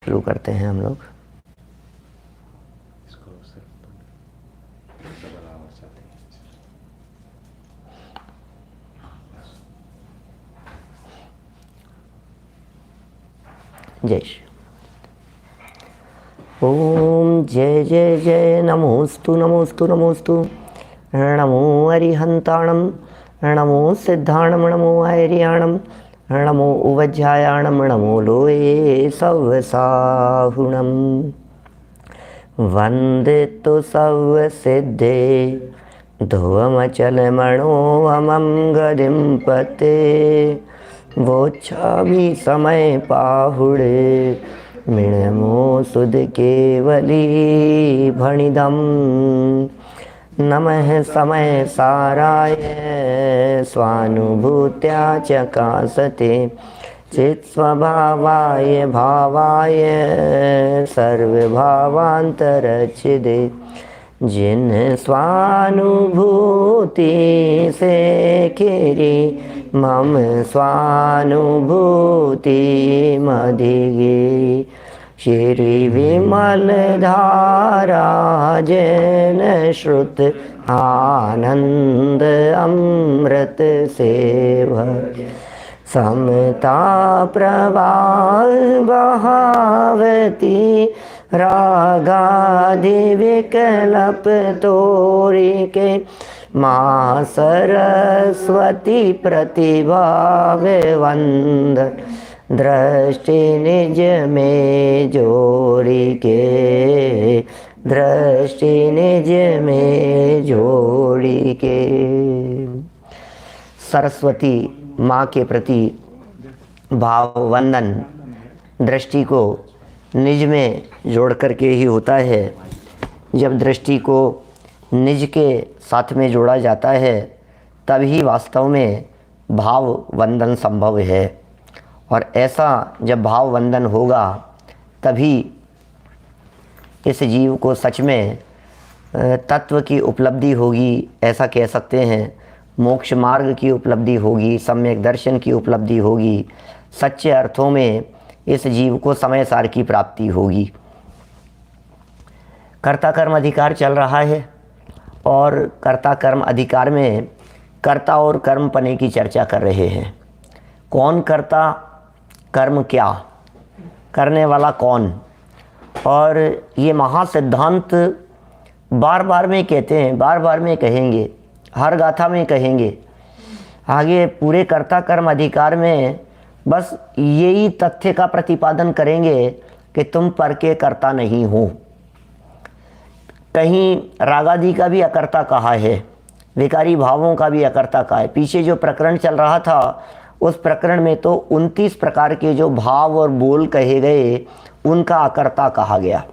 शुरू करते हैं हम लोग। जय श्री ओम जय जय जय नमोस्तु नमोस्तु नमोस्तु नमो अरिहंताणम नमो सिद्धाणम नमो आर्याणम नमो उवज्जायाणम नमो लोये सवसाहुणम वंदे तो सव सिद्धे ध्रुवमचलमणोऽमं गदिं पते वोच्छामि समय पाहुड़े मिणमो सुध केवली भणिदम नमः समय साराय स्वानुभूत्या चकासते चित्स्वभावाय भावाय सर्वभावान्तरच्छिदे जिन स्वानुभूति से खिरी मम स्वानुभूति मधिगिरी श्री विमल धारा जन श्रुत आनंद अमृत सेव समता प्रवाह बहावती रागादि विकल्प तोरी के माँ सरस्वती प्रतिभावंद दृष्टि निज में जोड़ी के दृष्टि निज में जोड़ी के। सरस्वती माँ के प्रति भाव वंदन दृष्टि को निज में जोड़ करके ही होता है। जब दृष्टि को निज के साथ में जोड़ा जाता है तभी वास्तव में भाव वंदन संभव है। और ऐसा जब भाव वंदन होगा तभी इस जीव को सच में तत्व की उपलब्धि होगी, ऐसा कह सकते हैं। मोक्ष मार्ग की उपलब्धि होगी, सम्यक दर्शन की उपलब्धि होगी, सच्चे अर्थों में इस जीव को समय सार की प्राप्ति होगी। कर्ता कर्म अधिकार चल रहा है और कर्ता कर्म अधिकार में कर्ता और कर्म पने की चर्चा कर रहे हैं। कौन कर्ता, कर्म क्या, करने वाला कौन। और ये महासिद्धांत बार बार में कहते हैं, बार बार में कहेंगे, हर गाथा में कहेंगे। आगे पूरे कर्ता कर्म अधिकार में बस यही तथ्य का प्रतिपादन करेंगे कि तुम पर के कर्ता नहीं हो। कहीं रागादि का भी अकर्ता कहा है, विकारी भावों का भी अकर्ता कहा है। पीछे जो प्रकरण चल रहा था उस प्रकरण में तो 29 प्रकार के जो भाव और बोल कहे गए उनका अकर्ता कहा गया।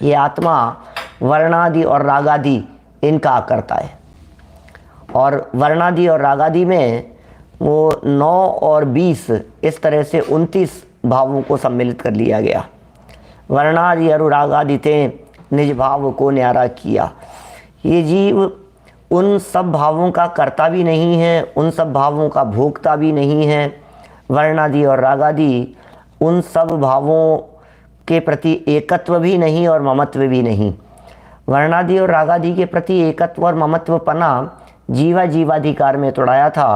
ये आत्मा वर्णादि और रागादि इनका अकर्ता है। और वर्णादि और रागादि में वो 9 और 20 इस तरह से 29 भावों को सम्मिलित कर लिया गया। वर्णादि अनुरागादि ते निज भाव को न्यारा किया। ये जीव उन सब भावों का कर्ता भी नहीं है, उन सब भावों का भोक्ता भी नहीं है। वर्णादि और रागादि उन सब भावों के प्रति एकत्व भी नहीं और ममत्व भी नहीं। वर्णादि और रागादि के प्रति एकत्व और ममत्व पना जीवा जीवाधिकार में तोड़ाया था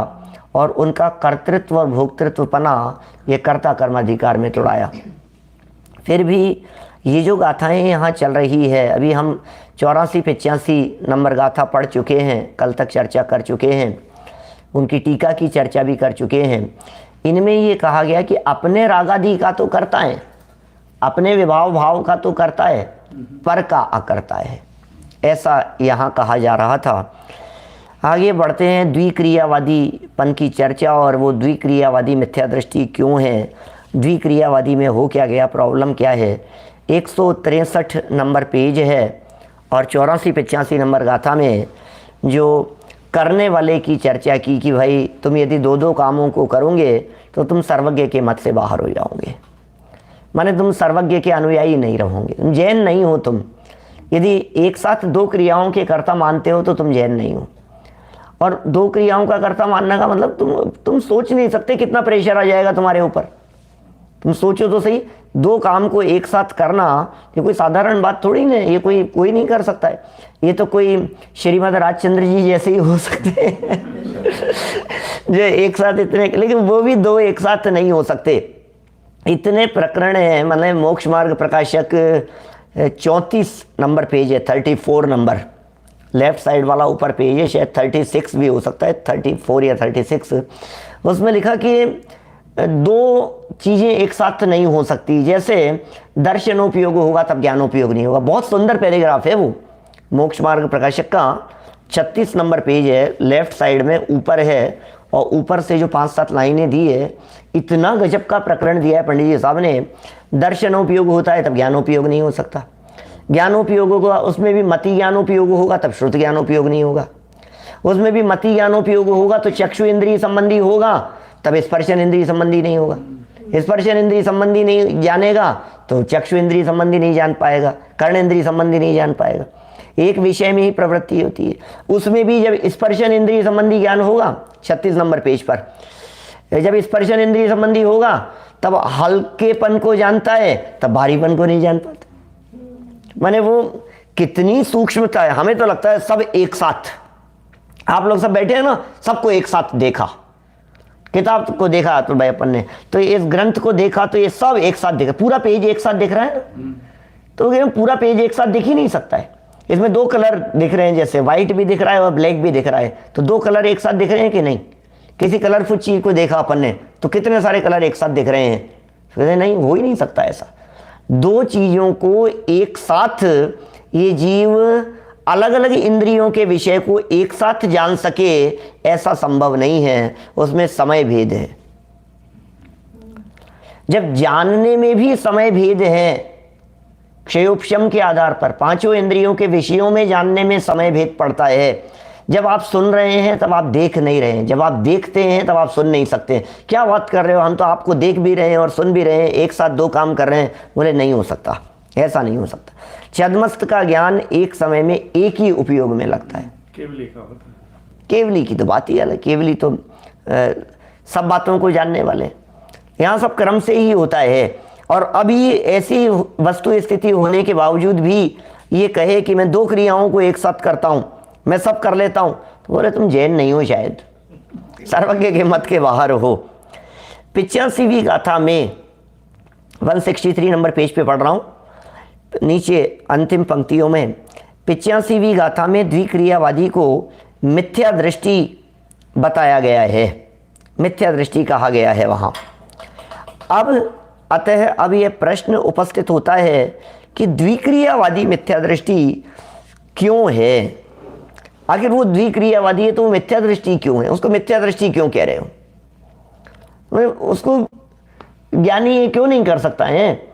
और उनका कर्तृत्व और भोक्तृत्व पना ये कर्ता कर्माधिकार में तोड़ाया। फिर भी ये जो गाथाएं यहाँ चल रही है, अभी हम 84-85 नंबर गाथा पढ़ चुके हैं, कल तक चर्चा कर चुके हैं, उनकी टीका की चर्चा भी कर चुके हैं। इनमें ये कहा गया कि अपने रागादि का तो करता है, अपने विभाव भाव का तो करता है, पर का अकर्ता है, ऐसा यहाँ कहा जा रहा था। आगे बढ़ते हैं द्विक्रियावादीपन की चर्चा। और वो द्विक्रियावादी मिथ्या दृष्टि क्यों है, द्विक्रियावादी में हो क्या गया, प्रॉब्लम क्या है। 163 नंबर पेज है और 84-85 नंबर गाथा में जो करने वाले की चर्चा की कि भाई तुम यदि दो दो कामों को करोगे तो तुम सर्वज्ञ के मत से बाहर हो जाओगे, माने तुम सर्वज्ञ के अनुयायी नहीं रहोगे, तुम जैन नहीं हो। तुम यदि एक साथ दो क्रियाओं के कर्ता मानते हो तो तुम जैन नहीं हो। और दो क्रियाओं का कर्ता मानने का मतलब तुम सोच नहीं सकते कितना प्रेशर आ जाएगा तुम्हारे ऊपर। तुम सोचो तो सही, दो काम को एक साथ करना ये कोई साधारण बात थोड़ी ना, ये कोई नहीं कर सकता है। ये तो कोई श्रीमद राजचंद्र जी जैसे ही हो सकते हैं जो एक साथ इतने, लेकिन वो भी दो एक साथ नहीं हो सकते। इतने प्रकरण हैं, मतलब मोक्ष मार्ग प्रकाशक 34 नंबर पेज है, 34 नंबर लेफ्ट साइड वाला ऊपर पेज है, शायद 36 भी हो सकता है, 34 या 36। उसमें लिखा कि दो चीज़ें एक साथ नहीं हो सकती, जैसे दर्शनोपयोग होगा तब ज्ञानोपयोग नहीं होगा। बहुत सुंदर पैराग्राफ है वो, मोक्ष मार्ग प्रकाशक का 36 नंबर पेज है, लेफ्ट साइड में ऊपर है, और ऊपर से जो 5-7 लाइनें दी है, इतना गजब का प्रकरण दिया है पंडित जी साहब ने। दर्शनोपयोग होता है तब ज्ञानोपयोग नहीं हो सकता, ज्ञानोपयोग होगा उसमें भी मति ज्ञानोपयोग होगा तब श्रुत ज्ञानोपयोग नहीं होगा, उसमें भी मति ज्ञानोपयोग होगा तो चक्षु इंद्रिय संबंधी होगा तब स्पर्शन इंद्रिय संबंधी नहीं होगा, स्पर्शन इंद्रिय संबंधी नहीं जानेगा तो चक्षु इंद्रिय संबंधी नहीं जान पाएगा, कर्ण इंद्रिय संबंधी नहीं जान पाएगा। एक विषय में ही प्रवृत्ति होती है, उसमें भी जब स्पर्शन इंद्रिय संबंधी ज्ञान होगा 36 नंबर पेज पर, जब स्पर्शन इंद्रिय संबंधी होगा तब हल्केपन को जानता है, तब भारीपन को नहीं जान पाता। माने वो कितनी सूक्ष्मता है, हमें तो लगता है सब एक साथ, आप लोग सब बैठे हैं ना, सबको एक साथ देखा, किताब को देखा तो भाई अपन ने, तो इस ग्रंथ को देखा तो ये सब एक साथ देखा, पूरा पेज एक साथ दिख रहा है ना, तो पूरा पेज एक साथ दिख ही नहीं सकता है। इसमें दो कलर दिख रहे हैं, जैसे व्हाइट भी दिख रहा है और ब्लैक भी दिख रहा है, तो दो कलर एक साथ दिख रहे हैं कि नहीं? किसी कलरफुल चीज को देखा अपन ने तो कितने सारे कलर एक साथ दिख रहे हैं, तो नहीं, हो ही नहीं सकता ऐसा। दो चीजों को एक साथ ये जीव अलग अलग इंद्रियों के विषय को एक साथ जान सके, ऐसा संभव नहीं है, उसमें समय भेद है। जब जानने में भी समय भेद है, क्षयोपशम के आधार पर पांचों इंद्रियों के विषयों में जानने में समय भेद पड़ता है। जब आप सुन रहे हैं तब आप देख नहीं रहे हैं, जब आप देखते हैं तब आप सुन नहीं सकते। क्या बात कर रहे हो, हम तो आपको देख भी रहे हैं और सुन भी रहे हैं, एक साथ दो काम कर रहे हैं। बोले नहीं हो सकता, ऐसा नहीं हो सकता। छद्मस्त का ज्ञान एक समय में एक ही उपयोग में लगता है। केवली का होता है, केवली की तो बात ही अलग, केवली तो सब बातों को जानने वाले, यहाँ सब क्रम से ही होता है। और अभी ऐसी वस्तु स्थिति होने के बावजूद भी ये कहे कि मैं दो क्रियाओं को एक साथ करता हूँ, मैं सब कर लेता हूँ, तो बोले तुम जैन नहीं हो, शायद सर्वज्ञ के मत के बाहर हो। 85वीं गाथा में 163 नंबर पेज पे पढ़ रहा हूँ, नीचे अंतिम पंक्तियों में 85वीं गाथा में द्विक्रियावादी को मिथ्या दृष्टि बताया गया है, मिथ्या दृष्टि कहा गया है वहाँ। अब यह प्रश्न उपस्थित होता है कि द्विक्रियावादी मिथ्या दृष्टि क्यों है? आखिर वो द्विक्रियावादी है तो वो मिथ्या दृष्टि क्यों है? उसको मिथ्या दृष्टि क्यों कह रहे हो? उसको ज्ञानी क्यों नहीं कर सकता है?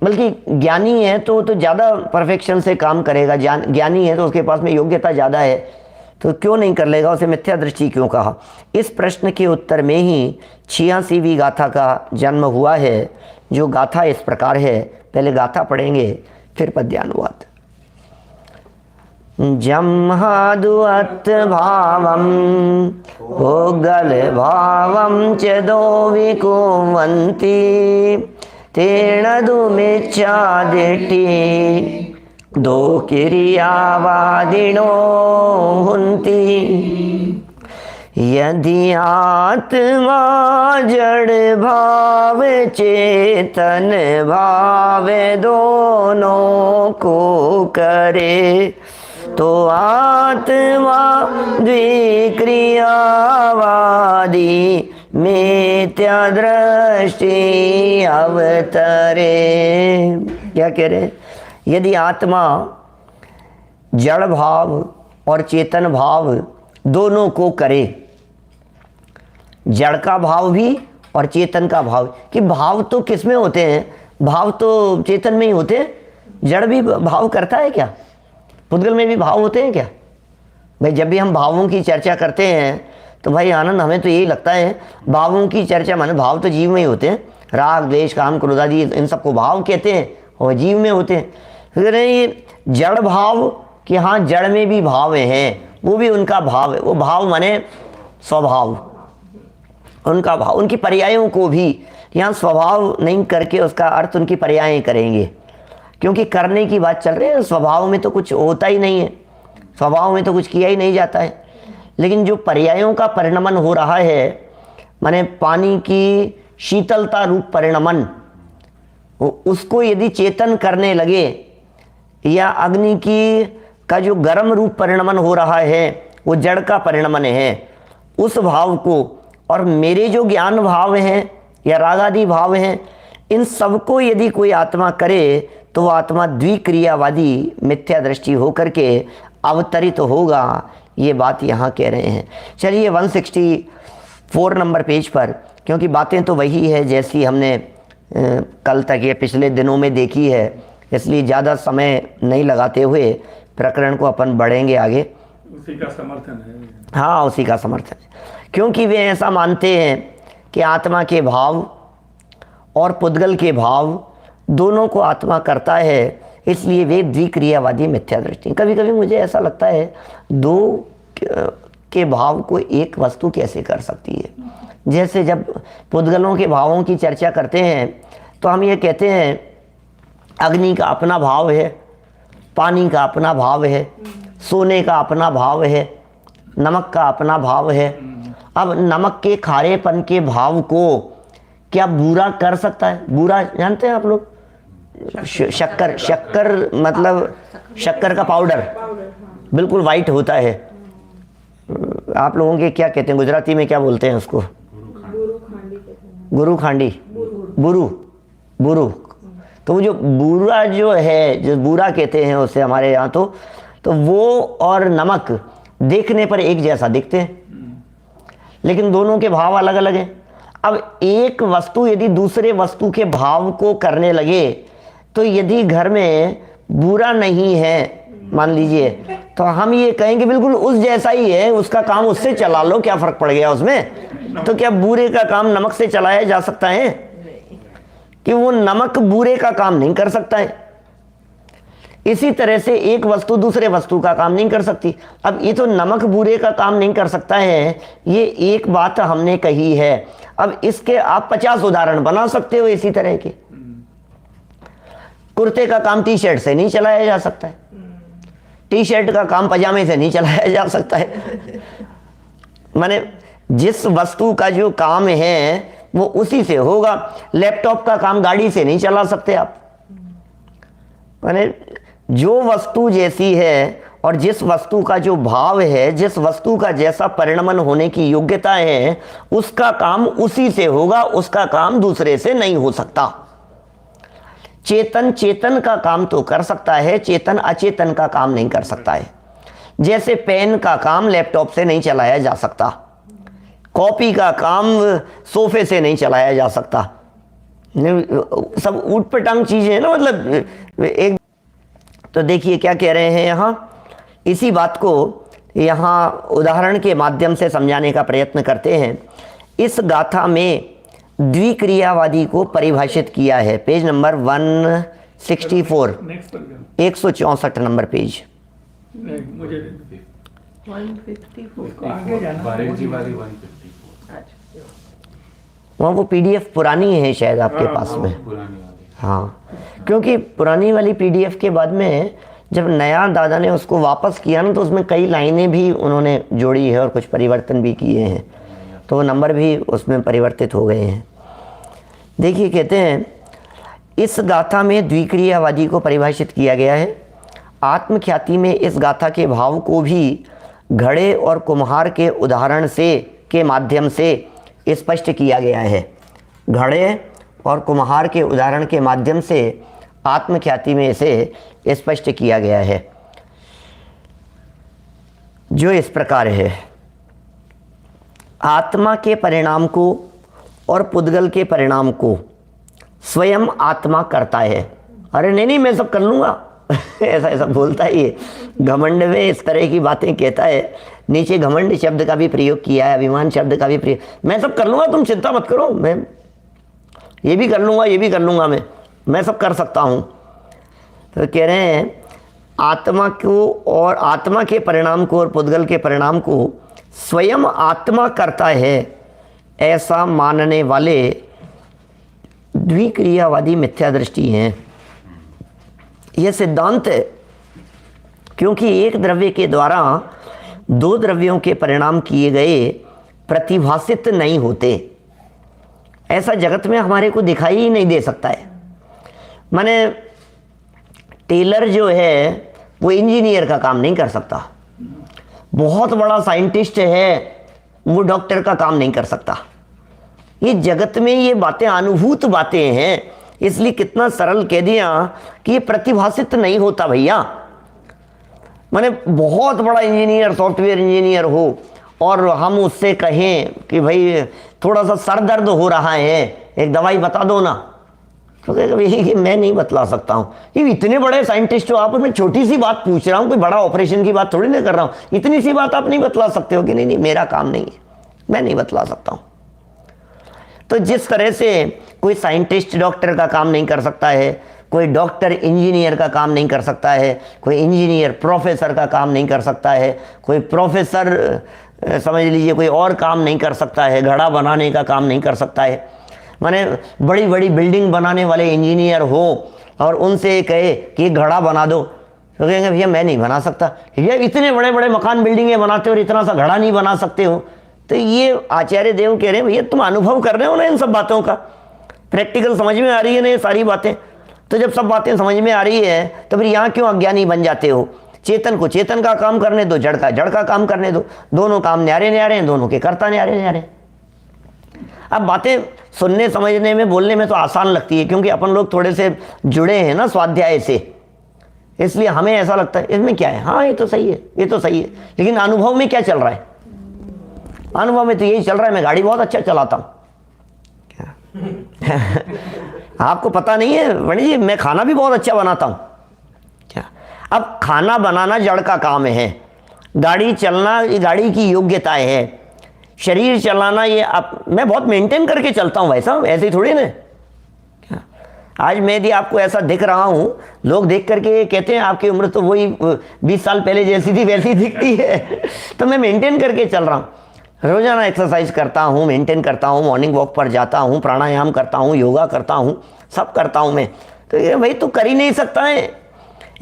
बल्कि ज्ञानी है तो ज़्यादा परफेक्शन से काम करेगा, ज्ञानी है तो उसके पास में योग्यता ज़्यादा है, तो क्यों नहीं कर लेगा? उसे मिथ्या दृष्टि क्यों कहा? इस प्रश्न के उत्तर में ही 86वीं गाथा का जन्म हुआ है, जो गाथा इस प्रकार है। पहले गाथा पढ़ेंगे फिर पद्यानुवाद। जम्हादुअत भावम भोगल भावम च दो विकुवन्ति तेण दुमिच्छा दिट्टि दो क्रियावादिनो हुन्ति। यदि आत्मा जड़ भाव चेतन भाव दोनों को करे, तो आत्मा द्विक्रियावादी मिथ्या दृष्टि अवतरे। क्या कह रहे? यदि आत्मा जड़ भाव और चेतन भाव दोनों को करे, जड़ का भाव भी और चेतन का भाव, कि भाव तो किस में होते हैं? भाव तो चेतन में ही होते हैं। जड़ भी भाव करता है क्या? पुद्गल में भी भाव होते हैं क्या? भाई जब भी हम भावों की चर्चा करते हैं तो भाई आनंद, हमें तो यही लगता है भावों की चर्चा माने भाव तो जीव में ही होते हैं। राग द्वेष काम क्रोध आदि इन सबको भाव कहते हैं और जीव में होते हैं। फिर ये जड़ भाव कि हाँ जड़ में भी भाव हैं, वो भी उनका भाव है। वो भाव माने स्वभाव, उनका भाव, उनकी पर्यायों को भी यहाँ स्वभाव नहीं करके उसका अर्थ उनकी पर्यायें करेंगे, क्योंकि करने की बात चल रही है। स्वभाव में तो कुछ होता ही नहीं है, स्वभाव में तो कुछ किया ही नहीं जाता है। लेकिन जो पर्यायों का परिणमन हो रहा है, माने पानी की शीतलता रूप परिणमन, उसको यदि चेतन करने लगे, या अग्नि की का जो गर्म रूप परिणमन हो रहा है वो जड़ का परिणमन है, उस भाव को, और मेरे जो ज्ञान भाव हैं या रागादि भाव हैं, इन सबको यदि कोई आत्मा करे तो वह आत्मा द्विक्रियावादी मिथ्या दृष्टि होकर के अवतरित होगा। ये बात यहाँ कह रहे हैं। चलिए 164 नंबर पेज पर, क्योंकि बातें तो वही है जैसी हमने कल तक या पिछले दिनों में देखी है, इसलिए ज़्यादा समय नहीं लगाते हुए प्रकरण को अपन बढ़ेंगे आगे। उसी का समर्थन है। हाँ, उसी का समर्थन है, क्योंकि वे ऐसा मानते हैं कि आत्मा के भाव और पुद्गल के भाव दोनों को आत्मा करता है, इसलिए वे द्विक्रियावादी मिथ्या दृष्टि। कभी कभी मुझे ऐसा लगता है दो के भाव को एक वस्तु कैसे कर सकती है। जैसे जब पुद्गलों के भावों की चर्चा करते हैं तो हम ये कहते हैं अग्नि का अपना भाव है, पानी का अपना भाव है, सोने का अपना भाव है, नमक का अपना भाव है। अब नमक के खारेपन के भाव को क्या बूरा कर सकता है? बूरा जानते हैं आप लोग? शक्कर, शक्कर मतलब शक्कर का पाउडर बिल्कुल वाइट होता है। आप लोगों के क्या कहते हैं गुजराती में, क्या बोलते हैं उसको? गुरु खांडी, बुरू, बुरू। तो वो जो बूरा जो है, जो बूरा कहते हैं उसे हमारे यहाँ, तो वो और नमक देखने पर एक जैसा दिखते हैं, लेकिन दोनों के भाव अलग अलग हैं। अब एक वस्तु यदि दूसरे वस्तु के भाव को करने लगे, तो यदि घर में बुरा नहीं है मान लीजिए, तो हम ये कहेंगे बिल्कुल उस जैसा ही है, उसका काम उससे चला लो, क्या फर्क पड़ गया उसमें? तो क्या बूरे का काम नमक से चलाया जा सकता है? कि वो नमक बूरे का काम नहीं कर सकता है। इसी तरह से एक वस्तु दूसरे वस्तु का काम नहीं कर सकती। अब ये तो नमक बूरे का काम नहीं कर सकता है, ये एक बात हमने कही है। अब इसके आप 50 उदाहरण बना सकते हो इसी तरह के। कुर्ते का काम टी शर्ट से नहीं चलाया जा सकता है, टी शर्ट का काम पजामे से नहीं चलाया जा सकता है। माने जिस वस्तु का जो काम है वो उसी से होगा। लैपटॉप का काम गाड़ी से नहीं चला सकते आप। माने जो वस्तु जैसी है और जिस वस्तु का जो भाव है, जिस वस्तु का जैसा परिणमन होने की योग्यता है, उसका काम उसी से होगा, उसका काम दूसरे से नहीं हो सकता। चेतन चेतन का काम तो कर सकता है, चेतन अचेतन का काम नहीं कर सकता है। जैसे पेन का काम लैपटॉप से नहीं चलाया जा सकता, कॉपी का काम सोफे से नहीं चलाया जा सकता। सब ऊटपटांग चीजें हैं ना, मतलब एक। तो देखिए क्या कह रहे हैं यहाँ, इसी बात को यहाँ उदाहरण के माध्यम से समझाने का प्रयत्न करते हैं। इस गाथा में द्विक्रियावादी को परिभाषित किया है। Page number 164, 164 number page. मुझे 154 वहाँ वो PDF पुरानी है शायद आपके पास में। हाँ, क्योंकि पुरानी वाली PDF के बाद में जब नया दादा ने उसको वापस किया ना, तो उसमें कई लाइनें भी उन्होंने जोड़ी है और कुछ परिवर्तन भी किए हैं, तो वो नंबर भी उसमें परिवर्तित हो गए हैं। देखिए कहते हैं इस गाथा में द्विक्रियावादी को परिभाषित किया गया है। आत्मख्याति में इस गाथा के भाव को भी घड़े और कुम्हार के उदाहरण से के माध्यम से स्पष्ट किया गया है। घड़े और कुम्हार के उदाहरण के माध्यम से आत्मख्याति में इसे स्पष्ट किया गया है, जो इस प्रकार है। आत्मा के परिणाम को और पुद्गल के परिणाम को स्वयं आत्मा करता है। अरे नहीं मैं सब कर लूँगा ऐसा बोलता ही है। घमंड में इस तरह की बातें कहता है। नीचे घमंड शब्द का भी प्रयोग किया है, अभिमान शब्द का भी प्रयोग। मैं सब कर लूँगा, तुम चिंता मत करो, मैं ये भी कर लूँगा, ये भी कर लूँगा, मैं सब कर सकता हूँ। तो कह रहे हैं आत्मा को और आत्मा के परिणाम को और पुद्गल के परिणाम को स्वयं आत्मा करता है, ऐसा मानने वाले द्विक्रियावादी मिथ्या दृष्टि है। यह सिद्धांत है क्योंकि एक द्रव्य के द्वारा दो द्रव्यों के परिणाम किए गए प्रतिभासित नहीं होते। ऐसा जगत में हमारे को दिखाई ही नहीं दे सकता है। माने टेलर जो है वो इंजीनियर का काम नहीं कर सकता, बहुत बड़ा साइंटिस्ट है वो डॉक्टर का काम नहीं कर सकता। ये जगत में ये बातें अनुभूत बातें हैं, इसलिए कितना सरल कह दिया कि ये प्रतिभासित नहीं होता भैया। माने बहुत बड़ा इंजीनियर, सॉफ्टवेयर इंजीनियर हो और हम उससे कहें कि भाई थोड़ा सा सर दर्द हो रहा है, एक दवाई बता दो ना, तो कहेगा भाई मैं नहीं बतला सकता हूँ। ये इतने बड़े साइंटिस्ट हो आप, मैं छोटी सी बात पूछ रहा हूँ, कोई बड़ा ऑपरेशन की बात थोड़ी ना कर रहा हूँ, इतनी सी बात आप नहीं बतला सकते हो कि नहीं मेरा काम नहीं है, मैं नहीं बतला सकता हूँ। तो जिस तरह से कोई साइंटिस्ट डॉक्टर का काम नहीं कर सकता है, कोई डॉक्टर इंजीनियर का काम नहीं कर सकता है, कोई इंजीनियर प्रोफेसर का काम नहीं कर सकता है, कोई प्रोफेसर समझ लीजिए कोई और काम नहीं कर सकता है, घड़ा बनाने का काम नहीं कर सकता है। माने बड़ी बड़ी बिल्डिंग बनाने वाले इंजीनियर हो और उनसे कहे कि घड़ा बना दो, तो कहेंगे भैया मैं नहीं बना सकता। भैया इतने बड़े बड़े मकान बिल्डिंगें बनाते हो और इतना सा घड़ा नहीं बना सकते हो। तो ये आचार्य देव कह रहे हैं भैया तुम अनुभव कर रहे हो ना इन सब बातों का, प्रैक्टिकल समझ में आ रही है ना ये सारी बातें। तो जब सब बातें समझ में आ रही है तो फिर यहाँ क्यों अज्ञानी बन जाते हो। चेतन को चेतन का काम करने दो, जड़ का काम करने दो, दोनों काम न्यारे न्यारे हैं, दोनों के कर्ता न्यारे न्यारे हैं। अब बातें सुनने समझने में बोलने में तो आसान लगती है क्योंकि अपन लोग थोड़े से जुड़े हैं ना स्वाध्याय से, इसलिए हमें ऐसा लगता है इसमें क्या है, हाँ ये तो सही है, ये तो सही है। लेकिन अनुभव में क्या चल रहा है? अनुभव में तो यही चल रहा है मैं गाड़ी बहुत अच्छा चलाता हूँ। आपको पता नहीं है बड़ी जी, मैं खाना भी बहुत अच्छा बनाता हूँ। क्या? अब खाना बनाना जड़ का काम है, गाड़ी चलना ये गाड़ी की योग्यताएं है, शरीर चलाना ये आप मैं बहुत मेंटेन करके चलता हूँ, वैसा ऐसे ही थोड़ी ना। आज मैं यदि आपको ऐसा दिख रहा हूँ, लोग देख करके कहते हैं आपकी उम्र तो वही 20 साल पहले जैसी थी वैसी दिखती है। तो मैं मेंटेन करके चल रहा हूँ, रोजाना एक्सरसाइज करता हूँ, मेंटेन करता हूँ, मॉर्निंग वॉक पर जाता हूँ, प्राणायाम करता हूँ, योगा करता हूँ, सब करता हूँ मैं। तो ये भाई तू कर ही नहीं सकता है।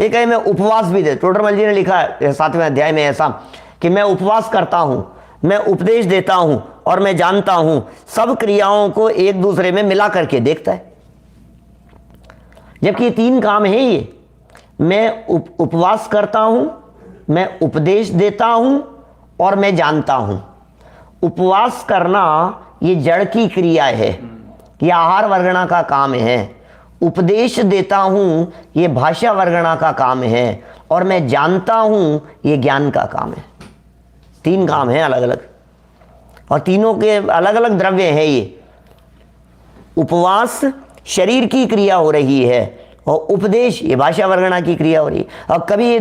ये कहे मैं उपवास भी दे, टोडरमल जी ने लिखा है 7वें अध्याय में ऐसा कि मैं उपवास करता हूँ, मैं उपदेश देता हूँ और मैं जानता हूँ, सब क्रियाओं को एक दूसरे में मिला करके देखता है। जबकि ये 3 काम है ये, मैं उपवास करता हूँ, मैं उपदेश देता हूँ और मैं जानता हूँ। उपवास करना ये जड़ की क्रिया है, ये आहार वर्गणा का काम है। उपदेश देता हूँ ये भाषा वर्गणा का काम है और मैं जानता हूँ ये ज्ञान का काम है। 3 काम है अलग अलग और तीनों के अलग अलग द्रव्य हैं। ये उपवास शरीर की क्रिया हो रही है और उपदेश ये भाषा वर्गणा की क्रिया हो रही है। और कभी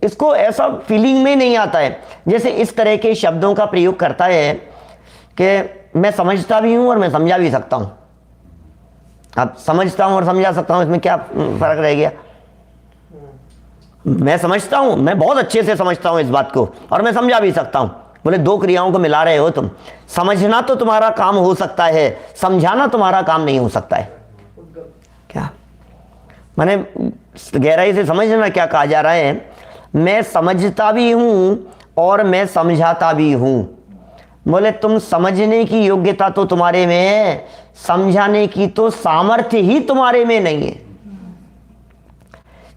इसको ऐसा फीलिंग में नहीं आता है जैसे इस तरह के शब्दों का प्रयोग करता है कि मैं समझता भी हूं और मैं समझा भी सकता हूं। अब समझता हूं और समझा सकता हूं, इसमें क्या फर्क रह गया? मैं समझता हूं, मैं बहुत अच्छे से समझता हूं इस बात को और मैं समझा भी सकता हूं। बोले 2 क्रियाओं को मिला रहे हो तुम। समझना तो तुम्हारा काम हो सकता है, समझाना तुम्हारा काम नहीं हो सकता है। क्या माने गहराई से समझना क्या कहा जा रहा है? मैं समझता भी हूं और मैं समझाता भी हूं। बोले तुम समझने की योग्यता तो तुम्हारे में है, समझाने की तो सामर्थ्य ही तुम्हारे में नहीं है।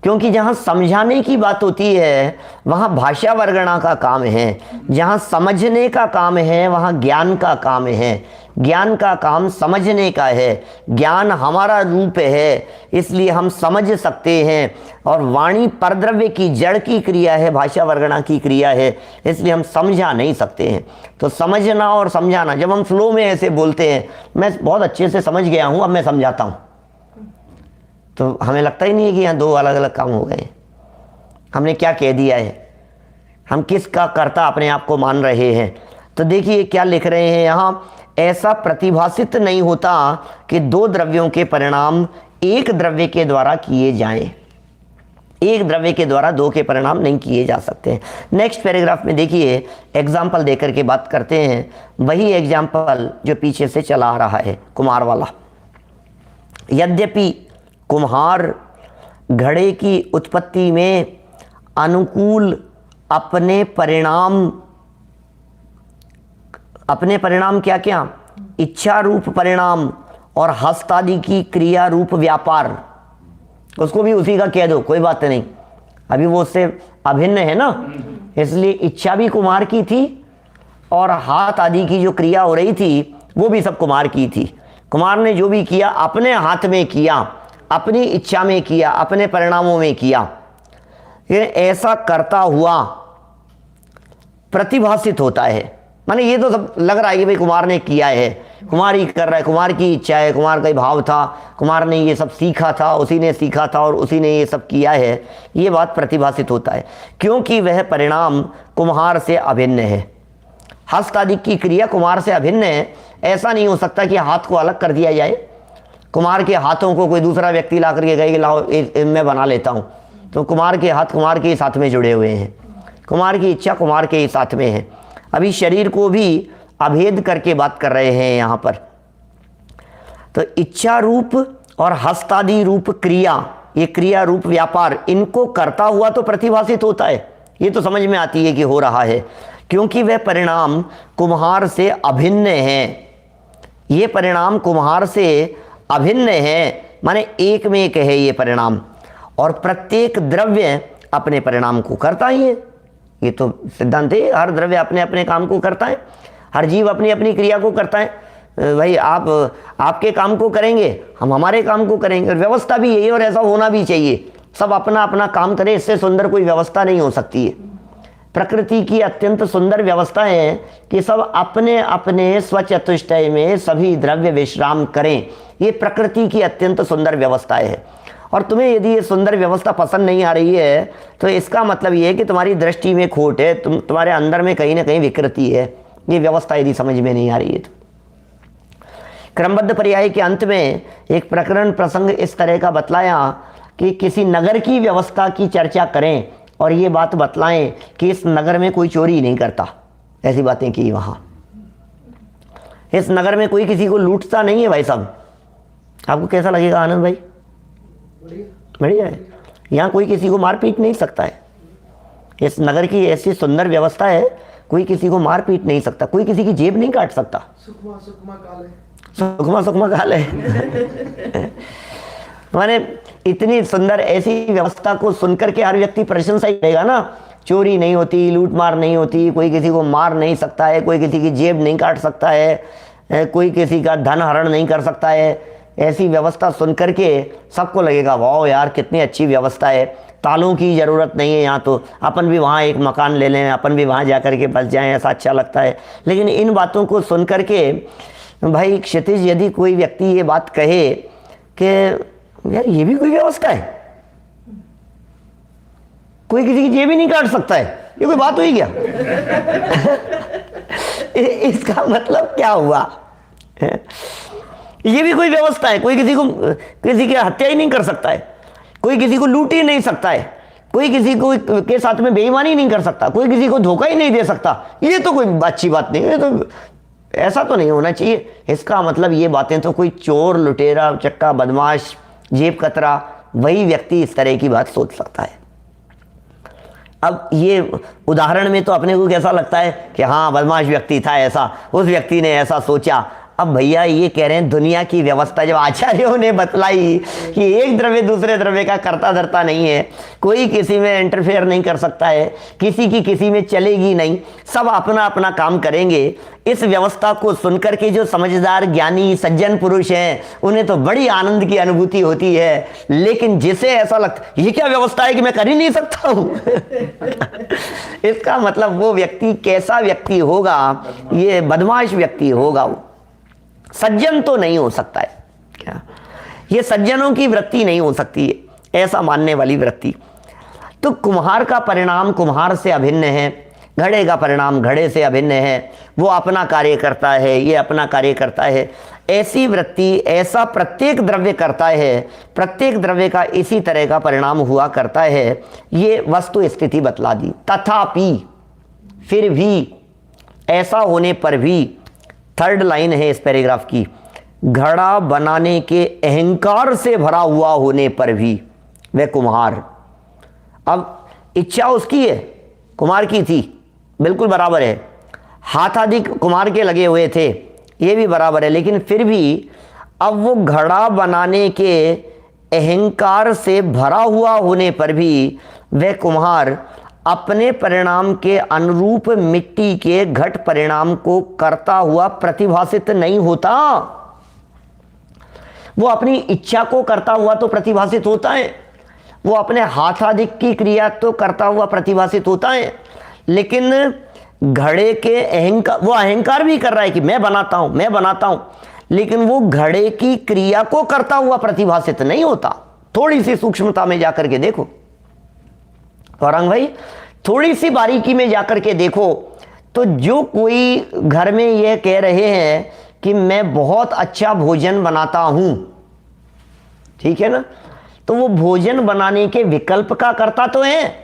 क्योंकि जहां समझाने की बात होती है वहां भाषा वर्गणा का काम है, जहां समझने का काम है वहां ज्ञान का काम है। ज्ञान का काम समझने का है, ज्ञान हमारा रूप है इसलिए हम समझ सकते हैं। और वाणी परद्रव्य की जड़ की क्रिया है, भाषा वर्गणा की क्रिया है, इसलिए हम समझा नहीं सकते हैं। तो समझना और समझाना, जब हम फ्लो में ऐसे बोलते हैं मैं बहुत अच्छे से समझ गया हूं अब मैं समझाता हूं, तो हमें लगता ही नहीं है कि यहाँ 2 अलग अलग काम हो गए। हमने क्या कह दिया है, हम किसका कर्ता अपने आप को मान रहे हैं। तो देखिए क्या लिख रहे हैं यहाँ, ऐसा प्रतिभासित नहीं होता कि 2 द्रव्यों के परिणाम एक द्रव्य के द्वारा किए जाएं। एक द्रव्य के द्वारा 2 के परिणाम नहीं किए जा सकते। नेक्स्ट पैराग्राफ में देखिए एग्जाम्पल देकर के बात करते हैं, वही एग्जाम्पल जो पीछे से चला आ रहा है कुमार वाला। यद्यपि कुम्हार घड़े की उत्पत्ति में अनुकूल अपने परिणाम क्या क्या, इच्छा रूप परिणाम और हस्तादि की क्रिया रूप व्यापार, उसको भी उसी का कह दो, कोई बात नहीं, अभी वो उससे अभिन्न है ना, इसलिए इच्छा भी कुमार की थी और हाथ आदि की जो क्रिया हो रही थी वो भी सब कुमार की थी। कुमार ने जो भी किया अपने हाथ में किया, अपनी इच्छा में किया, अपने परिणामों में किया। ये ऐसा करता हुआ प्रतिभासित होता है, माने ये तो सब लग रहा है कि भाई कुमार ने किया है, कुमार ही कर रहा है, कुमार की इच्छा है, कुमार का भाव था, कुमार ने ये सब सीखा था, उसी ने सीखा था और उसी ने ये सब किया है, ये बात प्रतिभासित होता है, क्योंकि वह परिणाम कुम्हार से अभिन्न है। हस्त आदि की क्रिया कुमार से अभिन्न है। ऐसा नहीं हो सकता कि हाथ को अलग कर दिया जाए, कुमार के हाथों को कोई दूसरा व्यक्ति ला करके कहे कि लाओ मैं बना लेता हूँ, तो कुमार के हाथ कुमार के साथ में जुड़े हुए हैं, कुमार की इच्छा कुमार के साथ में है। अभी शरीर को भी अभेद करके बात कर रहे हैं यहाँ पर। तो इच्छा रूप और हस्तादि रूप क्रिया, ये क्रिया रूप व्यापार, इनको करता हुआ तो प्रतिभासित होता है, ये तो समझ में आती है कि हो रहा है, क्योंकि वह परिणाम कुम्हार से अभिन्न है। ये परिणाम कुम्हार से अभिन्न है, माने एक में एक है ये परिणाम, और प्रत्येक द्रव्य अपने परिणाम को करता ही है। ये तो सिद्धांत है, हर द्रव्य अपने अपने काम को करता है, हर जीव अपनी अपनी क्रिया को करता है। भाई आप आपके काम को करेंगे, हम हमारे काम को करेंगे, और व्यवस्था भी यही, और ऐसा होना भी चाहिए, सब अपना अपना काम करें, इससे सुंदर कोई व्यवस्था नहीं हो सकती है। प्रकृति की अत्यंत सुंदर व्यवस्था है कि सब अपने अपने स्वचतुष्टय में सभी द्रव्य विश्राम करें, ये प्रकृति की अत्यंत सुंदर व्यवस्था है। और तुम्हें यदि ये सुंदर व्यवस्था पसंद नहीं आ रही है तो इसका मतलब ये है कि तुम्हारी दृष्टि में खोट है, तुम्हारे अंदर में कहीं ना कहीं विकृति है, ये व्यवस्था यदि समझ में नहीं आ रही है तो। क्रमबद्ध पर्याय के अंत में एक प्रकरण प्रसंग इस तरह का बतलाया कि किसी नगर की व्यवस्था की चर्चा करें और ये बात बतलाएं कि इस नगर में कोई चोरी नहीं करता, ऐसी बातें की वहाँ। इस नगर में कोई किसी को लूटता नहीं है भाई साहब। आपको कैसा लगेगा आनंद भाई? बढ़िया है। यहाँ कोई किसी को मार पीट नहीं सकता है, इस नगर की ऐसी सुंदर व्यवस्था है, कोई किसी को मार पीट नहीं सकता, कोई किसी की जेब नहीं काट सकता। सुखमा काल है, सुखमा काल है। माने इतनी सुंदर ऐसी व्यवस्था को सुनकर के हर व्यक्ति प्रशंसा ही करेगा ना। चोरी नहीं होती, लूट मार नहीं होती, कोई किसी को मार नहीं सकता है, कोई किसी की जेब नहीं काट सकता है, कोई किसी का धन हरण नहीं कर सकता है। ऐसी व्यवस्था सुनकर के सबको लगेगा वाह यार कितनी अच्छी व्यवस्था है, तालों की ज़रूरत नहीं है, यहाँ तो अपन भी वहाँ एक मकान ले लें, अपन भी वहाँ जा कर के बस जाएं, ऐसा अच्छा लगता है। लेकिन इन बातों को सुन कर के भाई क्षितिज यदि कोई व्यक्ति ये बात कहे कि यार ये भी कोई व्यवस्था है, कोई किसी की जेब ही नहीं काट सकता है, ये कोई बात हुई क्या? इसका मतलब क्या हुआ? ये भी कोई व्यवस्था है, कोई किसी की हत्या ही नहीं कर सकता है, कोई किसी को लूट ही नहीं सकता है, कोई किसी को के साथ में बेईमानी नहीं कर सकता, कोई किसी को धोखा ही नहीं दे सकता, ये तो कोई अच्छी बात नहीं है, तो ऐसा तो नहीं होना चाहिए। इसका मतलब ये बातें तो कोई चोर लुटेरा चक्का बदमाश जेब कतरा वही व्यक्ति इस तरह की बात सोच सकता है। अब ये उदाहरण में तो अपने को कैसा लगता है कि हाँ बदमाश व्यक्ति था ऐसा, उस व्यक्ति ने ऐसा सोचा। अब भैया ये कह रहे हैं दुनिया की व्यवस्था जब आचार्यों ने बतलाई कि एक द्रव्य दूसरे द्रव्य का कर्ता धर्ता नहीं है, कोई किसी में इंटरफेयर नहीं कर सकता है, किसी की किसी में चलेगी नहीं, सब अपना अपना काम करेंगे। इस व्यवस्था को सुनकर के जो समझदार ज्ञानी सज्जन पुरुष हैं उन्हें तो बड़ी आनंद की अनुभूति होती है, लेकिन जिसे ऐसा लगता ये क्या व्यवस्था है कि मैं कर ही नहीं सकता हूँ। इसका मतलब वो व्यक्ति कैसा व्यक्ति होगा? ये बदमाश व्यक्ति होगा, वो सज्जन तो नहीं हो सकता है। क्या ये सज्जनों की वृत्ति नहीं हो सकती है, ऐसा मानने वाली वृत्ति। तो कुम्हार का परिणाम कुम्हार से अभिन्न है, घड़े का परिणाम घड़े से अभिन्न है, वो अपना कार्य करता है, ये अपना कार्य करता है। ऐसी वृत्ति ऐसा प्रत्येक द्रव्य करता है, प्रत्येक द्रव्य का इसी तरह का परिणाम हुआ करता है। ये वस्तु स्थिति बतला दी। तथापि फिर भी, ऐसा होने पर भी, थर्ड लाइन है इस पैराग्राफ की, घड़ा बनाने के अहंकार से भरा हुआ होने पर भी वह कुम्हार, अब इच्छा उसकी है, कुम्हार की थी, बिल्कुल बराबर है, हाथ आदि कुम्हार के लगे हुए थे, ये भी बराबर है, लेकिन फिर भी अब वो घड़ा बनाने के अहंकार से भरा हुआ होने पर भी वह कुम्हार अपने परिणाम के अनुरूप मिट्टी के घट परिणाम को करता हुआ प्रतिभासित नहीं होता। वो अपनी इच्छा को करता हुआ तो प्रतिभासित होता है, वो अपने हाथाधिक की क्रिया तो करता हुआ प्रतिभासित होता है, लेकिन घड़े के अहंकार, वो अहंकार भी कर रहा है कि मैं बनाता हूं, मैं बनाता हूं, लेकिन वो घड़े की क्रिया को करता हुआ प्रतिभासित नहीं होता। थोड़ी सी सूक्ष्मता में जाकर के देखो औरंग भाई, थोड़ी सी बारीकी में जाकर के देखो तो जो कोई घर में यह कह रहे हैं कि मैं बहुत अच्छा भोजन बनाता हूं, ठीक है ना, तो वो भोजन बनाने के विकल्प का करता तो है,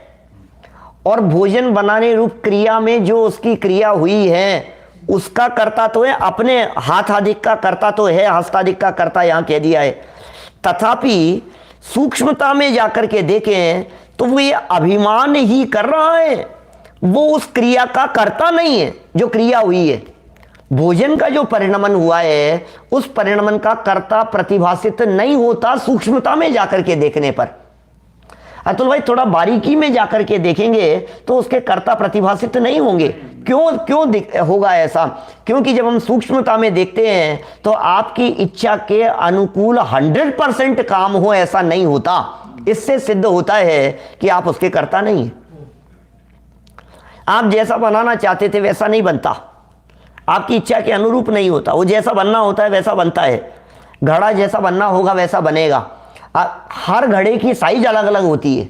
और भोजन बनाने रूप क्रिया में जो उसकी क्रिया हुई है उसका करता तो है, अपने हाथ आदिक का करता तो है, हस्तादिक का करता यहां कह दिया है। तथापि सूक्ष्मता में जाकर के देखें तो वो ये अभिमान ही कर रहा है, वो उस क्रिया का करता नहीं है जो क्रिया हुई है। भोजन का जो परिणमन हुआ है उस परिणमन का कर्ता प्रतिभासित नहीं होता होता में जाकर के देखने पर। अतुल भाई थोड़ा बारीकी में जाकर के देखेंगे तो उसके कर्ता प्रतिभासित नहीं होंगे। क्यों होगा ऐसा? क्योंकि जब हम सूक्ष्मता में देखते हैं तो आपकी इच्छा के अनुकूल 100% काम हो ऐसा नहीं होता। इससे सिद्ध होता है कि आप उसके कर्ता नहीं हैं। आप जैसा बनाना चाहते थे वैसा नहीं बनता, आपकी इच्छा के अनुरूप नहीं होता। वो जैसा बनना होता है वैसा बनता है। घड़ा जैसा बनना होगा वैसा बनेगा। हर घड़े की साइज अलग अलग होती है,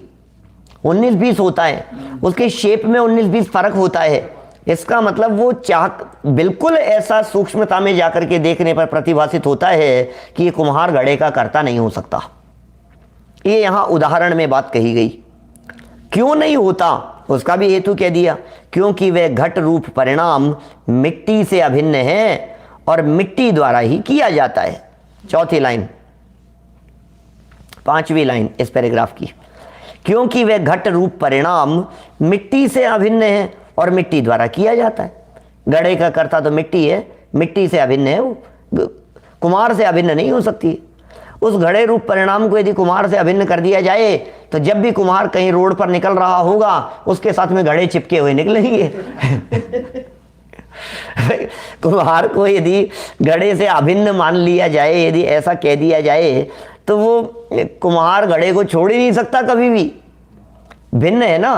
19-20 होता है, उसके शेप में 19-20 फर्क होता है। इसका मतलब वो चाह बिल्कुल ऐसा सूक्ष्मता में जाकर के देखने पर प्रतिभासित होता है कि ये कुम्हार घड़े का कर्ता नहीं हो सकता। ये यहां उदाहरण में बात कही गई। क्यों नहीं होता उसका भी हेतु कह दिया, क्योंकि वह घट रूप परिणाम मिट्टी से अभिन्न है और मिट्टी द्वारा ही किया जाता है। चौथी लाइन, 5वीं लाइन इस पैराग्राफ की, क्योंकि वह घट रूप परिणाम मिट्टी से अभिन्न है और मिट्टी द्वारा किया जाता है। घड़े का कर्ता तो मिट्टी है, मिट्टी से अभिन्न है, वो कुम्हार से अभिन्न नहीं हो सकती। उस घड़े रूप परिणाम को यदि कुम्हार से अभिन्न कर दिया जाए तो जब भी कुम्हार कहीं रोड पर निकल रहा होगा उसके साथ में घड़े चिपके हुए निकलेंगे। कुम्हार को यदि घड़े से अभिन्न मान लिया जाए, यदि ऐसा कह दिया जाए तो वो कुम्हार घड़े को छोड़ ही नहीं सकता कभी भी। भिन्न है ना,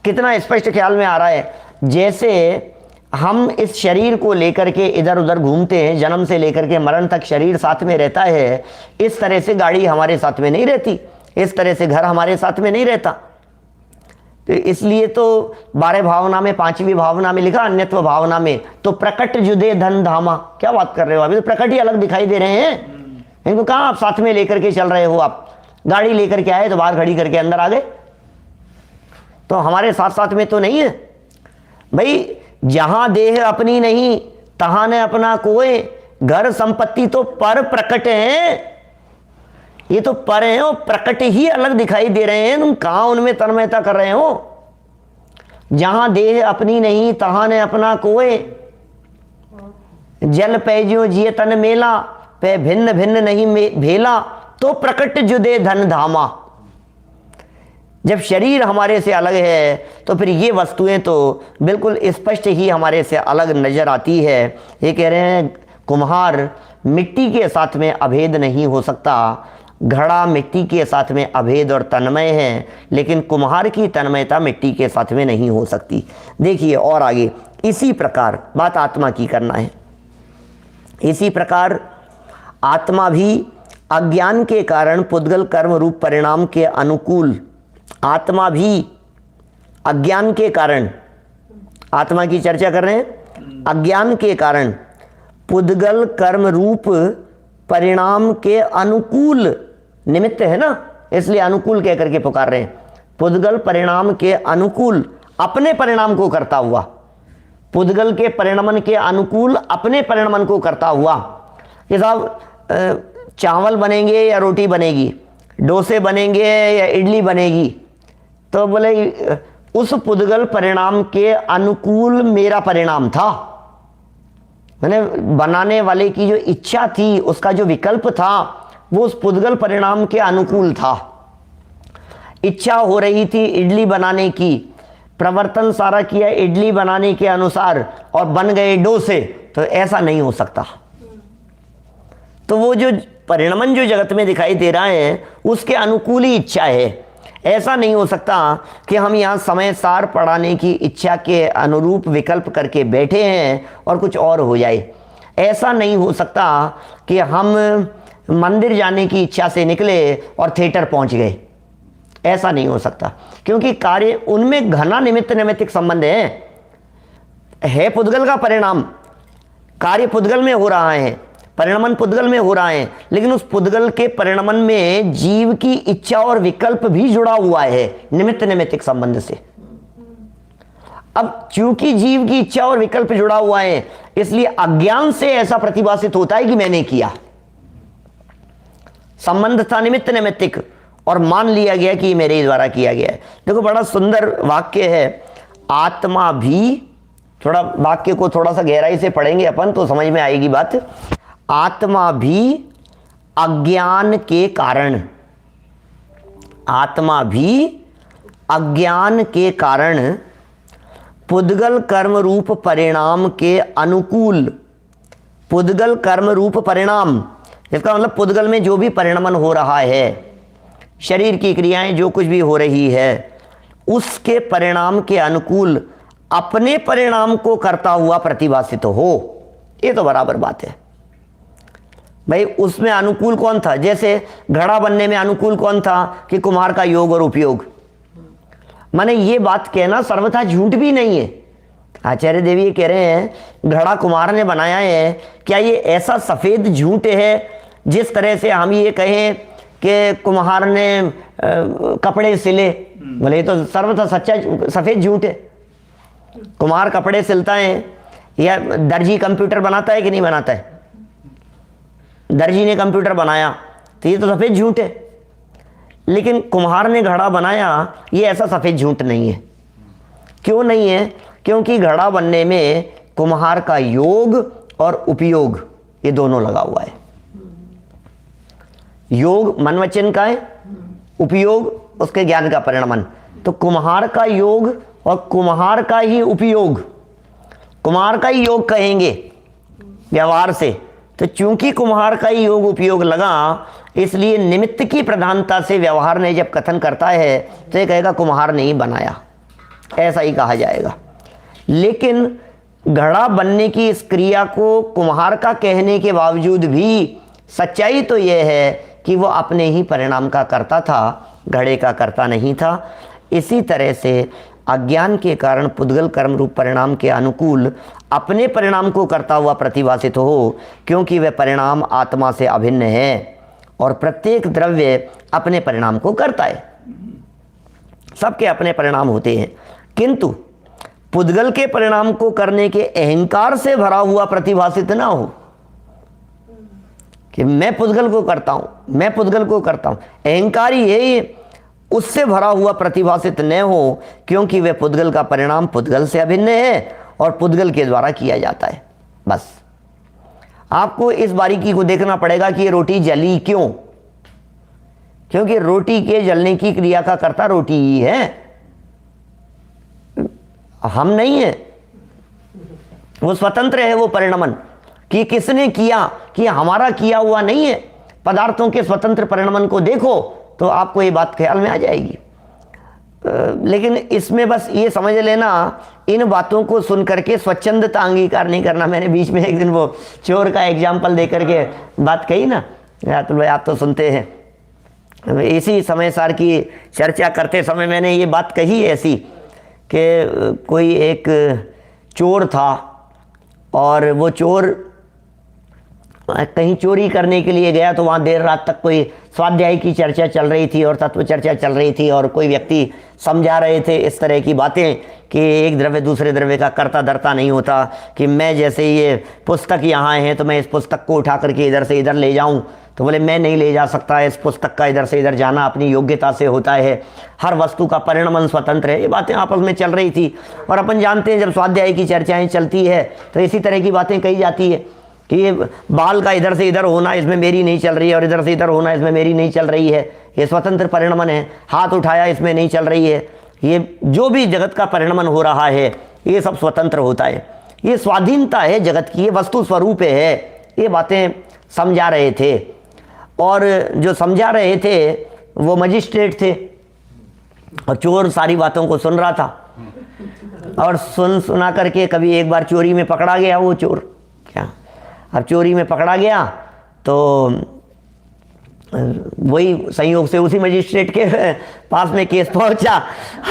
कितना स्पष्ट ख्याल में आ रहा है। जैसे हम इस शरीर को लेकर के इधर उधर घूमते हैं, जन्म से लेकर के मरण तक शरीर साथ में रहता है, इस तरह से गाड़ी हमारे साथ में नहीं रहती, इस तरह से घर हमारे साथ में नहीं रहता। तो इसलिए तो 12 भावना में 5वीं भावना में लिखा अन्यत्व भावना में तो प्रकट जुदे धन धामा। क्या बात कर रहे हो? अभी तो प्रकट ही अलग दिखाई दे रहे हैं, इनको कहाँ आप साथ में लेकर के चल रहे हो? आप गाड़ी लेकर के आए तो बाहर खड़ी करके अंदर आ गए, तो हमारे साथ साथ में तो नहीं है भाई। जहां देह अपनी नहीं तहां ने अपना कोय, घर संपत्ति तो पर प्रकट है, ये तो पर हैं और प्रकट ही अलग दिखाई दे रहे हैं। तुम कहां उनमें तन्मयता कर रहे हो? जहां देह अपनी नहीं तहां ने अपना कोय, जल पैज्यो जिय तन मेला, पे भिन्न भिन्न नहीं भेला, तो प्रकट जुदे धन धामा। जब शरीर हमारे से अलग है तो फिर ये वस्तुएं तो बिल्कुल स्पष्ट ही हमारे से अलग नजर आती है। ये कह रहे हैं कुम्हार मिट्टी के साथ में अभेद नहीं हो सकता, घड़ा मिट्टी के साथ में अभेद और तन्मय है, लेकिन कुम्हार की तन्मयता मिट्टी के साथ में नहीं हो सकती। देखिए और आगे इसी प्रकार बात आत्मा की करना है। इसी प्रकार आत्मा भी अज्ञान के कारण पुद्गल कर्म रूप परिणाम के अनुकूल, आत्मा भी अज्ञान के कारण, आत्मा की चर्चा कर रहे हैं, अज्ञान के कारण पुद्गल कर्म रूप परिणाम के अनुकूल निमित्त है ना, इसलिए अनुकूल कह करके पुकार रहे हैं। पुद्गल परिणाम के अनुकूल अपने परिणाम को करता हुआ, पुद्गल के परिणमन के अनुकूल अपने परिणमन को करता हुआ। ये साहब चावल बनेंगे या रोटी बनेगी, डोसे बनेंगे या इडली बनेगी, तो बोले उस पुद्गल परिणाम के अनुकूल मेरा परिणाम था। मैंने बनाने वाले की जो इच्छा थी, उसका जो विकल्प था, वो उस पुद्गल परिणाम के अनुकूल था। इच्छा हो रही थी इडली बनाने की, प्रवर्तन सारा किया इडली बनाने के अनुसार और बन गए डोसे, तो ऐसा नहीं हो सकता। तो वो जो परिणमन जो जगत में दिखाई दे रहा है, उसके अनुकूल ही इच्छा है। ऐसा नहीं हो सकता कि हम यहाँ समय सार पढ़ाने की इच्छा के अनुरूप विकल्प करके बैठे हैं और कुछ और हो जाए। ऐसा नहीं हो सकता कि हम मंदिर जाने की इच्छा से निकले और थिएटर पहुँच गए। ऐसा नहीं हो सकता, क्योंकि कार्य उनमें घना निमित्त नैमित्तिक संबंध है पुद्गल का परिणाम, कार्य पुद्गल में हो रहा है, परिणमन पुद्गल में हो रहा है, लेकिन उस पुद्गल के परिणमन में जीव की इच्छा और विकल्प भी जुड़ा हुआ है निमित्त नैमित्तिक संबंध से। अब चूंकि जीव की इच्छा और विकल्प जुड़ा हुआ है, इसलिए अज्ञान से ऐसा प्रतिभासित होता है कि मैंने किया। संबंध था निमित्त नैमित्तिक और मान लिया गया कि मेरे द्वारा किया गया है। देखो बड़ा सुंदर वाक्य है, आत्मा भी, थोड़ा वाक्य को थोड़ा सा गहराई से पढ़ेंगे अपन तो समझ में आएगी बात। आत्मा भी अज्ञान के कारण, आत्मा भी अज्ञान के कारण पुद्गल कर्म रूप परिणाम के अनुकूल, पुद्गल कर्म रूप परिणाम, इसका मतलब पुद्गल में जो भी परिणमन हो रहा है, शरीर की क्रियाएं जो कुछ भी हो रही है, उसके परिणाम के अनुकूल अपने परिणाम को करता हुआ प्रतिभासित हो। ये तो बराबर बात है भाई। उसमें अनुकूल कौन था? जैसे घड़ा बनने में अनुकूल कौन था कि कुम्हार का योग और उपयोग। माने ये बात कहना सर्वथा झूठ भी नहीं है। आचार्य देव ये कह रहे हैं घड़ा कुम्हार ने बनाया है, क्या ये ऐसा सफेद झूठ है जिस तरह से हम ये कहें कि कुम्हार ने कपड़े सिले? बोले ये तो सर्वथा सच्चा सफेद झूठ है। कुम्हार कपड़े सिलता है या दर्जी कंप्यूटर बनाता है कि नहीं बनाता है? दर्जी ने कंप्यूटर बनाया तो ये तो सफेद झूठ है, लेकिन कुम्हार ने घड़ा बनाया, ये ऐसा सफेद झूठ नहीं है। क्यों नहीं है? क्योंकि घड़ा बनने में कुम्हार का योग और उपयोग ये दोनों लगा हुआ है। योग मन वचन का है, उपयोग उसके ज्ञान का परिणमन। तो कुम्हार का योग और कुम्हार का ही उपयोग, कुम्हार का ही योग कहेंगे व्यवहार से। तो चूंकि कुम्हार का ही योग उपयोग लगा, इसलिए निमित्त की प्रधानता से व्यवहार ने जब कथन करता है तो ये कहेगा कुम्हार ने ही बनाया, ऐसा ही कहा जाएगा। लेकिन घड़ा बनने की इस क्रिया को कुम्हार का कहने के बावजूद भी सच्चाई तो यह है कि वो अपने ही परिणाम का करता था, घड़े का करता नहीं था। इसी तरह से अज्ञान के कारण पुद्गल कर्म रूप परिणाम के अनुकूल अपने परिणाम को करता हुआ प्रतिभासित हो, क्योंकि वह परिणाम आत्मा से अभिन्न है और प्रत्येक द्रव्य अपने परिणाम को करता है। सबके अपने परिणाम होते हैं, किंतु पुद्गल के परिणाम को करने के अहंकार से भरा हुआ प्रतिभासित ना हो कि मैं पुद्गल को करता हूं, मैं पुद्गल को करता हूं। अहंकार ही है, उससे भरा हुआ प्रतिभासित न हो, क्योंकि वह पुद्गल का परिणाम पुद्गल से अभिन्न है और पुद्गल के द्वारा किया जाता है। बस आपको इस बारीकी को देखना पड़ेगा कि ये रोटी जली क्यों? क्योंकि रोटी के जलने की क्रिया का कर्ता रोटी ही है, हम नहीं है। वो स्वतंत्र है वो परिणमन कि किसने किया, कि हमारा किया हुआ नहीं है। पदार्थों के स्वतंत्र परिणमन को देखो तो आपको ये बात ख्याल में आ जाएगी। लेकिन इसमें बस ये समझ लेना, इन बातों को सुन करके स्वच्छंदता अंगीकार नहीं करना। मैंने बीच में एक दिन वो चोर का एग्जाम्पल दे करके बात कही ना, तो भाई आप तो सुनते हैं। इसी समय सार की चर्चा करते समय मैंने ये बात कही ऐसी कि कोई एक चोर था और वो चोर कहीं चोरी करने के लिए गया तो वहाँ देर रात तक कोई स्वाध्याय की चर्चा चल रही थी और तत्व चर्चा चल रही थी और कोई व्यक्ति समझा रहे थे इस तरह की बातें कि एक द्रव्य दूसरे द्रव्य का कर्ता धर्ता नहीं होता, कि मैं जैसे ये पुस्तक यहाँ है तो मैं इस पुस्तक को उठा करके इधर से इधर ले जाऊँ, तो बोले मैं नहीं ले जा सकता, इस पुस्तक का इधर से इधर जाना अपनी योग्यता से होता है, हर वस्तु का परिणमन स्वतंत्र है। ये बातें आपस में चल रही थी और अपन जानते हैं जब स्वाध्याय की चर्चाएँ चलती है तो इसी तरह की बातें कही जाती है कि ये बाल का इधर से इधर होना इसमें मेरी नहीं चल रही है और इधर से इधर होना इसमें मेरी नहीं चल रही है, ये स्वतंत्र परिणमन है, हाथ उठाया इसमें नहीं चल रही है, ये जो भी जगत का परिणमन हो रहा है ये सब स्वतंत्र होता है, ये स्वाधीनता है जगत की, ये वस्तु स्वरूप है। ये बातें समझा रहे थे और जो समझा रहे थे वो मजिस्ट्रेट थे और चोर सारी बातों को सुन रहा था और सुना करके कभी एक बार चोरी में पकड़ा गया वो चोर। क्या अब चोरी में पकड़ा गया तो वही संयोग से उसी मजिस्ट्रेट के पास में केस पहुंचा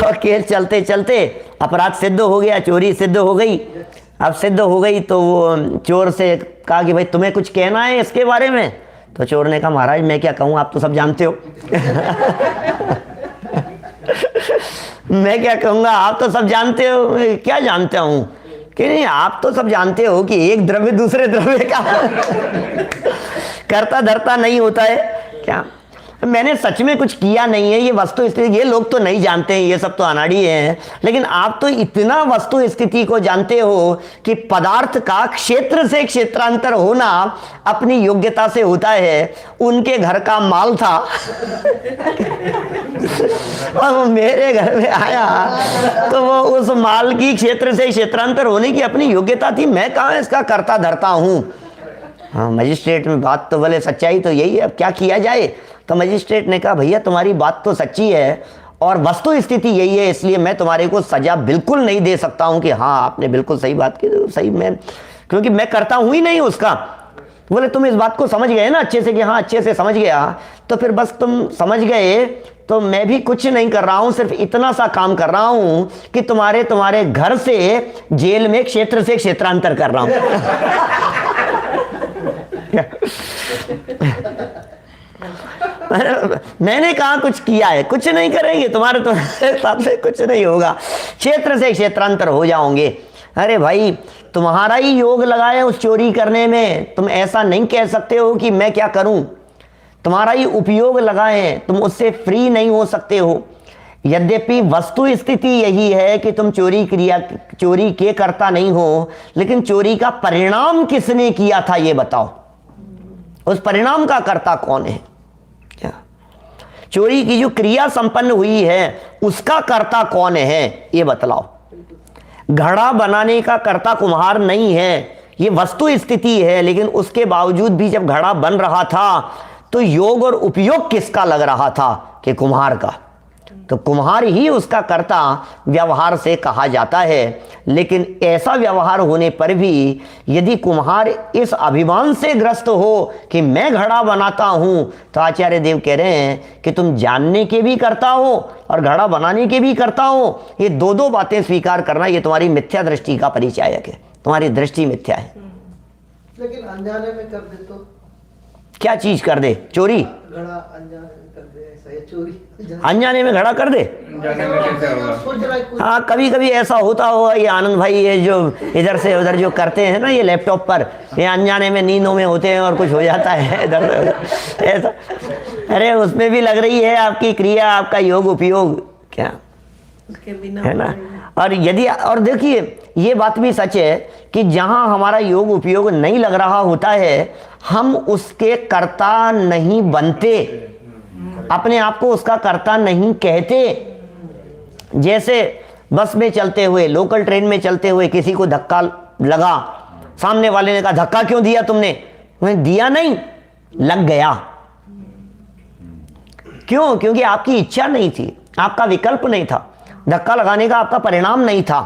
और केस चलते चलते अपराध सिद्ध हो गया, चोरी सिद्ध हो गई। अब सिद्ध हो गई तो वो चोर से कहा कि भाई तुम्हें कुछ कहना है इसके बारे में? तो चोर ने कहा महाराज मैं क्या कहूँ, आप तो सब जानते हो। मैं क्या कहूँगा, आप तो सब जानते हो। क्या जानता हूँ कि नहीं, आप तो सब जानते हो कि एक द्रव्य दूसरे द्रव्य का कर्ता धर्ता नहीं होता है। क्या मैंने सच में कुछ किया नहीं है, ये वस्तु स्थिति ये लोग तो नहीं जानते हैं, ये सब तो अनाड़ी हैं, लेकिन आप तो इतना वस्तु स्थिति को जानते हो कि पदार्थ का क्षेत्र से क्षेत्रांतर होना अपनी योग्यता से होता है। उनके घर का माल था और वो मेरे घर में आया तो वो उस माल की क्षेत्र से क्षेत्रांतर होने की अपनी योग्यता थी, मैं कहाँ इसका कर्ता धर्ता हूँ। हाँ मजिस्ट्रेट में बात तो बोले सच्चाई तो यही है, अब क्या किया जाए। तो मजिस्ट्रेट ने कहा भैया तुम्हारी बात तो सच्ची है और वस्तु स्थिति यही है, इसलिए मैं तुम्हारे को सजा बिल्कुल नहीं दे सकता हूं कि हाँ आपने बिल्कुल सही बात की, तो सही मैं क्योंकि मैं करता हूं ही नहीं उसका। बोले तुम इस बात को समझ गए ना अच्छे से कि हाँ अच्छे से समझ गया, तो फिर बस तुम समझ गए तो मैं भी कुछ नहीं कर रहा हूं, सिर्फ इतना सा काम कर रहा हूं कि तुम्हारे घर से जेल में क्षेत्र से क्षेत्रांतर कर रहा हूं। मैंने कहा कुछ किया है, कुछ नहीं करेंगे, तुम्हारे साथ से कुछ नहीं होगा, क्षेत्र से क्षेत्रांतर हो जाओगे। अरे भाई तुम्हारा ही योग लगाए उस चोरी करने में, तुम ऐसा नहीं कह सकते हो कि मैं क्या करूं। तुम्हारा ही उपयोग लगाए, तुम उससे फ्री नहीं हो सकते हो। यद्यपि वस्तु स्थिति यही है कि तुम चोरी के करता नहीं हो, लेकिन चोरी का परिणाम किसने किया था ये बताओ, उस परिणाम का कर्ता कौन है। क्या चोरी की जो क्रिया संपन्न हुई है उसका कर्ता कौन है ये बतलाओ। घड़ा बनाने का कर्ता कुम्हार नहीं है, ये वस्तु स्थिति है, लेकिन उसके बावजूद भी जब घड़ा बन रहा था तो योग और उपयोग किसका लग रहा था कि कुम्हार का। तो कुम्हार ही उसका कर्ता व्यवहार से कहा जाता है। लेकिन ऐसा व्यवहार होने पर भी यदि कुम्हार इस अभिमान से ग्रस्त हो कि मैं घड़ा बनाता हूं, तो आचार्य देव कह रहे हैं कि तुम जानने के भी करता हो और घड़ा बनाने के भी करता हो। ये दो बातें स्वीकार करना ये तुम्हारी मिथ्या दृष्टि का परिचायक है, तुम्हारी दृष्टि मिथ्या है। लेकिन अनजाने में कर दे तो क्या चीज कर दे? चोरी? घड़ा अनजाने में कर दे, ऐसा है चोरी अनजाने में घड़ा कर दे। जाने में कैसे होगा? सोच रहा है कुछ हाँ कभी कभी ऐसा होता होगा। ये आनंद भाई ये जो इधर से उधर जो करते हैं ना ये लैपटॉप पर, ये अनजाने में नींदों में होते हैं और कुछ हो जाता है इधर से उधर ऐसा। अरे उसमें भी लग रही है आपकी क्रिया, आपका योग उपयोग क्या उसके बिना है ना। और यदि और देखिए ये बात भी सच है कि जहां हमारा योग उपयोग नहीं लग रहा होता है हम उसके कर्ता नहीं बनते, अपने आप को उसका कर्ता नहीं कहते। जैसे बस में चलते हुए, लोकल ट्रेन में चलते हुए किसी को धक्का लगा, सामने वाले ने कहा धक्का क्यों दिया तुमने? मैंने दिया नहीं, लग गया। क्यों? क्योंकि आपकी इच्छा नहीं थी, आपका विकल्प नहीं था, धक्का लगाने का आपका परिणाम नहीं था।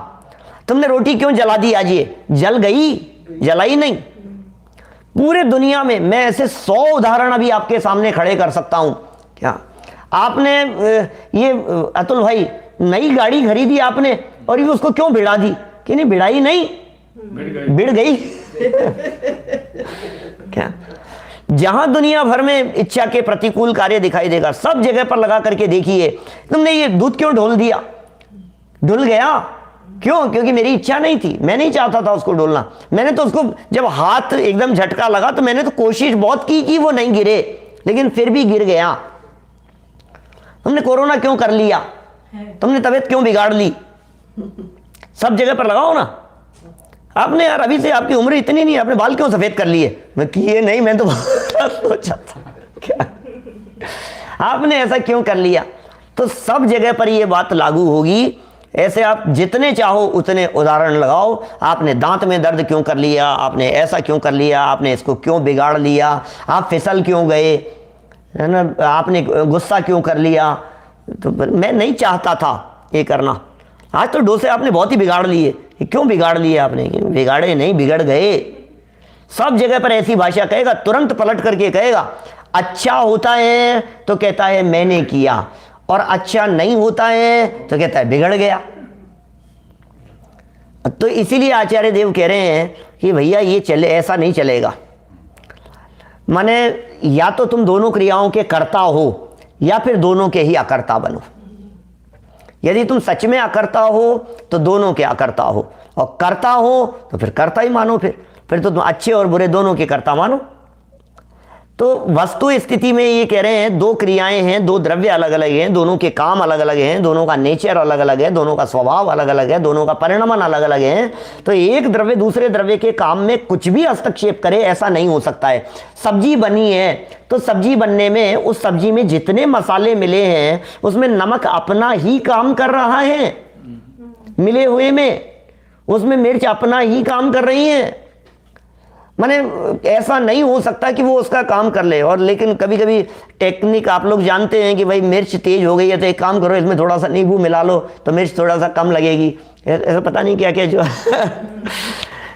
तुमने रोटी क्यों जला दी? आज ये जल गई, जलाई नहीं। पूरे दुनिया में मैं ऐसे 100 उदाहरण अभी आपके सामने खड़े कर सकता हूं। क्या आपने ये अतुल भाई नई गाड़ी खरीदी आपने और ये उसको क्यों भिड़ा दी? कि नहीं भिड़ाई नहीं, भिड़ गई। क्या जहां दुनिया भर में इच्छा के प्रतिकूल कार्य दिखाई देगा, सब जगह पर लगा करके देखिए, तुमने ये दूध क्यों ढोल दिया, ढुल गया क्यों? क्योंकि मेरी इच्छा नहीं थी, मैं नहीं चाहता था उसको ढोलना। मैंने तो उसको जब हाथ एकदम झटका लगा तो मैंने तो कोशिश बहुत की कि वो नहीं गिरे, लेकिन फिर भी गिर गया। तुमने कोरोना क्यों कर लिया, तुमने तबीयत क्यों बिगाड़ ली? सब जगह पर लगाओ ना। आपने यार अभी से आपकी उम्र इतनी नहीं, आपने बाल क्यों सफेद कर लिए? मैं किए नहीं, मैं तो सोचा था क्या आपने ऐसा क्यों कर लिया? तो सब जगह पर ये बात लागू होगी। ऐसे आप जितने चाहो उतने उदाहरण लगाओ। आपने दांत में दर्द क्यों कर लिया, आपने ऐसा क्यों कर लिया, आपने इसको क्यों बिगाड़ लिया, आप फिसल क्यों गए, है ना, आपने गुस्सा क्यों कर लिया, तो मैं नहीं चाहता था ये करना। आज तो डोसे आपने बहुत ही बिगाड़ लिए, क्यों बिगाड़ लिए आपने? बिगाड़े नहीं, बिगड़ गए। सब जगह पर ऐसी भाषा कहेगा, तुरंत पलट करके कहेगा। अच्छा होता है तो कहता है मैंने किया, और अच्छा नहीं होता है तो कहता है बिगड़ गया। तो इसीलिए आचार्य देव कह रहे हैं कि भैया ये चले, ऐसा नहीं चलेगा। माने या तो तुम दोनों क्रियाओं के कर्ता हो या फिर दोनों के ही अकर्ता बनो। यदि तुम सच में अकर्ता हो तो दोनों के अकर्ता हो, और कर्ता हो तो फिर कर्ता ही मानो। फिर तो तुम अच्छे और बुरे दोनों के कर्ता मानो। तो वस्तु स्थिति में ये कह रहे हैं दो क्रियाएं हैं, दो द्रव्य अलग अलग हैं, दोनों के काम अलग अलग हैं, दोनों का नेचर अलग अलग है, दोनों का स्वभाव अलग अलग है, दोनों का परिणमन अलग अलग है। तो एक द्रव्य दूसरे द्रव्य के काम में कुछ भी हस्तक्षेप करे, ऐसा नहीं हो सकता है। सब्जी बनी है तो सब्जी बनने में उस सब्जी में जितने मसाले मिले हैं उसमें नमक अपना ही काम कर रहा है, मिले हुए में उसमें मिर्च अपना ही काम कर रही है। माने ऐसा नहीं हो सकता कि वो उसका काम कर ले। और लेकिन कभी कभी टेक्निक आप लोग जानते हैं कि भाई मिर्च तेज हो गई है तो एक काम करो, इसमें थोड़ा सा नींबू मिला लो तो मिर्च थोड़ा सा कम लगेगी, ऐसा पता नहीं क्या क्या जो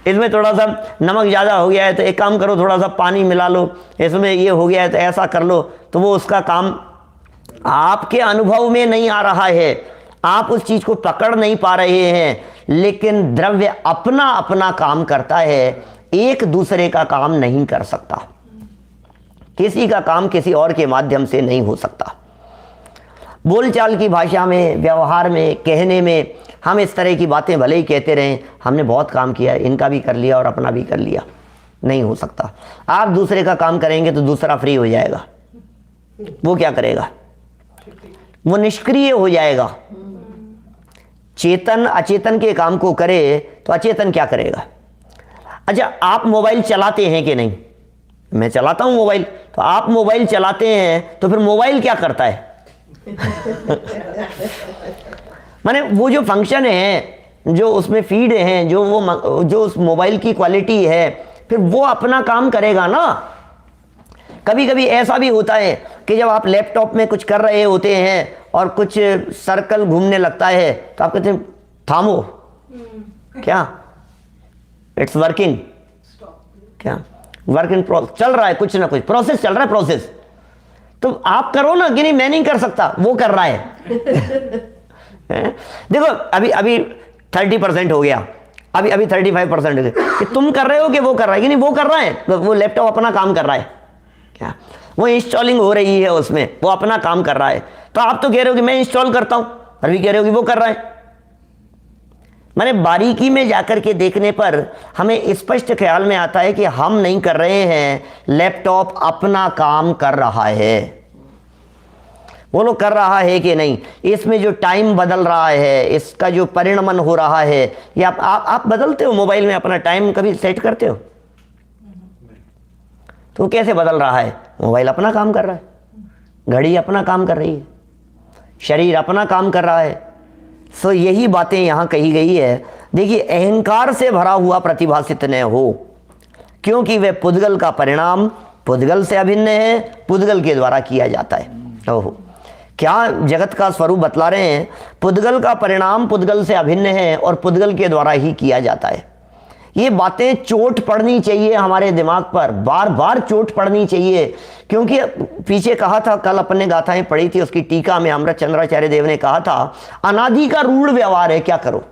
इसमें थोड़ा सा नमक ज़्यादा हो गया है तो एक काम करो, थोड़ा सा पानी मिला लो, इसमें ये हो गया है तो ऐसा कर लो, तो वो उसका काम आपके अनुभव में नहीं आ रहा है, आप उस चीज़ को पकड़ नहीं पा रहे हैं। लेकिन द्रव्य अपना अपना काम करता है, एक दूसरे का काम नहीं कर सकता। किसी का काम किसी और के माध्यम से नहीं हो सकता। बोलचाल की भाषा में, व्यवहार में, कहने में हम इस तरह की बातें भले ही कहते रहें, हमने बहुत काम किया, इनका भी कर लिया और अपना भी कर लिया, नहीं हो सकता। आप दूसरे का काम करेंगे तो दूसरा फ्री हो जाएगा, वो क्या करेगा? वो निष्क्रिय हो जाएगा। चेतन अचेतन के काम को करे तो अचेतन क्या करेगा? अच्छा, आप मोबाइल चलाते हैं कि नहीं? मैं चलाता हूं मोबाइल, तो आप मोबाइल चलाते हैं तो फिर मोबाइल क्या करता है? माने वो जो फंक्शन है, जो उसमें फीड है, जो उस मोबाइल की क्वालिटी है, फिर वो अपना काम करेगा ना। कभी कभी ऐसा भी होता है कि जब आप लैपटॉप में कुछ कर रहे होते हैं और कुछ सर्कल घूमने लगता है तो आप कहते हैं थामो, क्या इट्स वर्किंग, क्या वर्क इन प्रोसेस, चल रहा है, कुछ ना कुछ प्रोसेस चल रहा है, प्रोसेस। तो आप करो ना कि नहीं मैं नहीं कर सकता, वो कर रहा है। देखो अभी 30% हो गया, अभी 35% हो गया कि तुम कर रहे हो कि वो कर रहा है, कि नहीं वो कर रहा है, तो वो लैपटॉप अपना काम कर रहा है, क्या वो इंस्टॉलिंग हो रही है उसमें, वो अपना काम कर रहा है। तो आप तो कह रहे हो कि मैं इंस्टॉल करता हूं, और भी कह रहे हो कि वो कर रहा है। माने बारीकी में जाकर के देखने पर हमें स्पष्ट ख्याल में आता है कि हम नहीं कर रहे हैं, लैपटॉप अपना काम कर रहा है। वो लोग कर रहा है कि नहीं, इसमें जो टाइम बदल रहा है, इसका जो परिणमन हो रहा है, ये आप बदलते हो मोबाइल में अपना टाइम कभी सेट करते हो? तो कैसे बदल रहा है? मोबाइल अपना काम कर रहा है, घड़ी अपना काम कर रही है, शरीर अपना काम कर रहा है। सो यही बातें यहाँ कही गई है। देखिए, अहंकार से भरा हुआ प्रतिभासित न हो, क्योंकि वह पुद्गल का परिणाम पुद्गल से अभिन्न है, पुद्गल के द्वारा किया जाता है। ओहो, क्या जगत का स्वरूप बतला रहे हैं। पुद्गल का परिणाम पुद्गल से अभिन्न है और पुद्गल के द्वारा ही किया जाता है। ये बातें चोट पड़नी चाहिए हमारे दिमाग पर, बार बार चोट पड़नी चाहिए। क्योंकि पीछे कहा था, कल अपने गाथाएं पढ़ी थी, उसकी टीका में अमृत चंद्राचार्य देव ने कहा था, अनादि का रूढ़ व्यवहार है, क्या करो।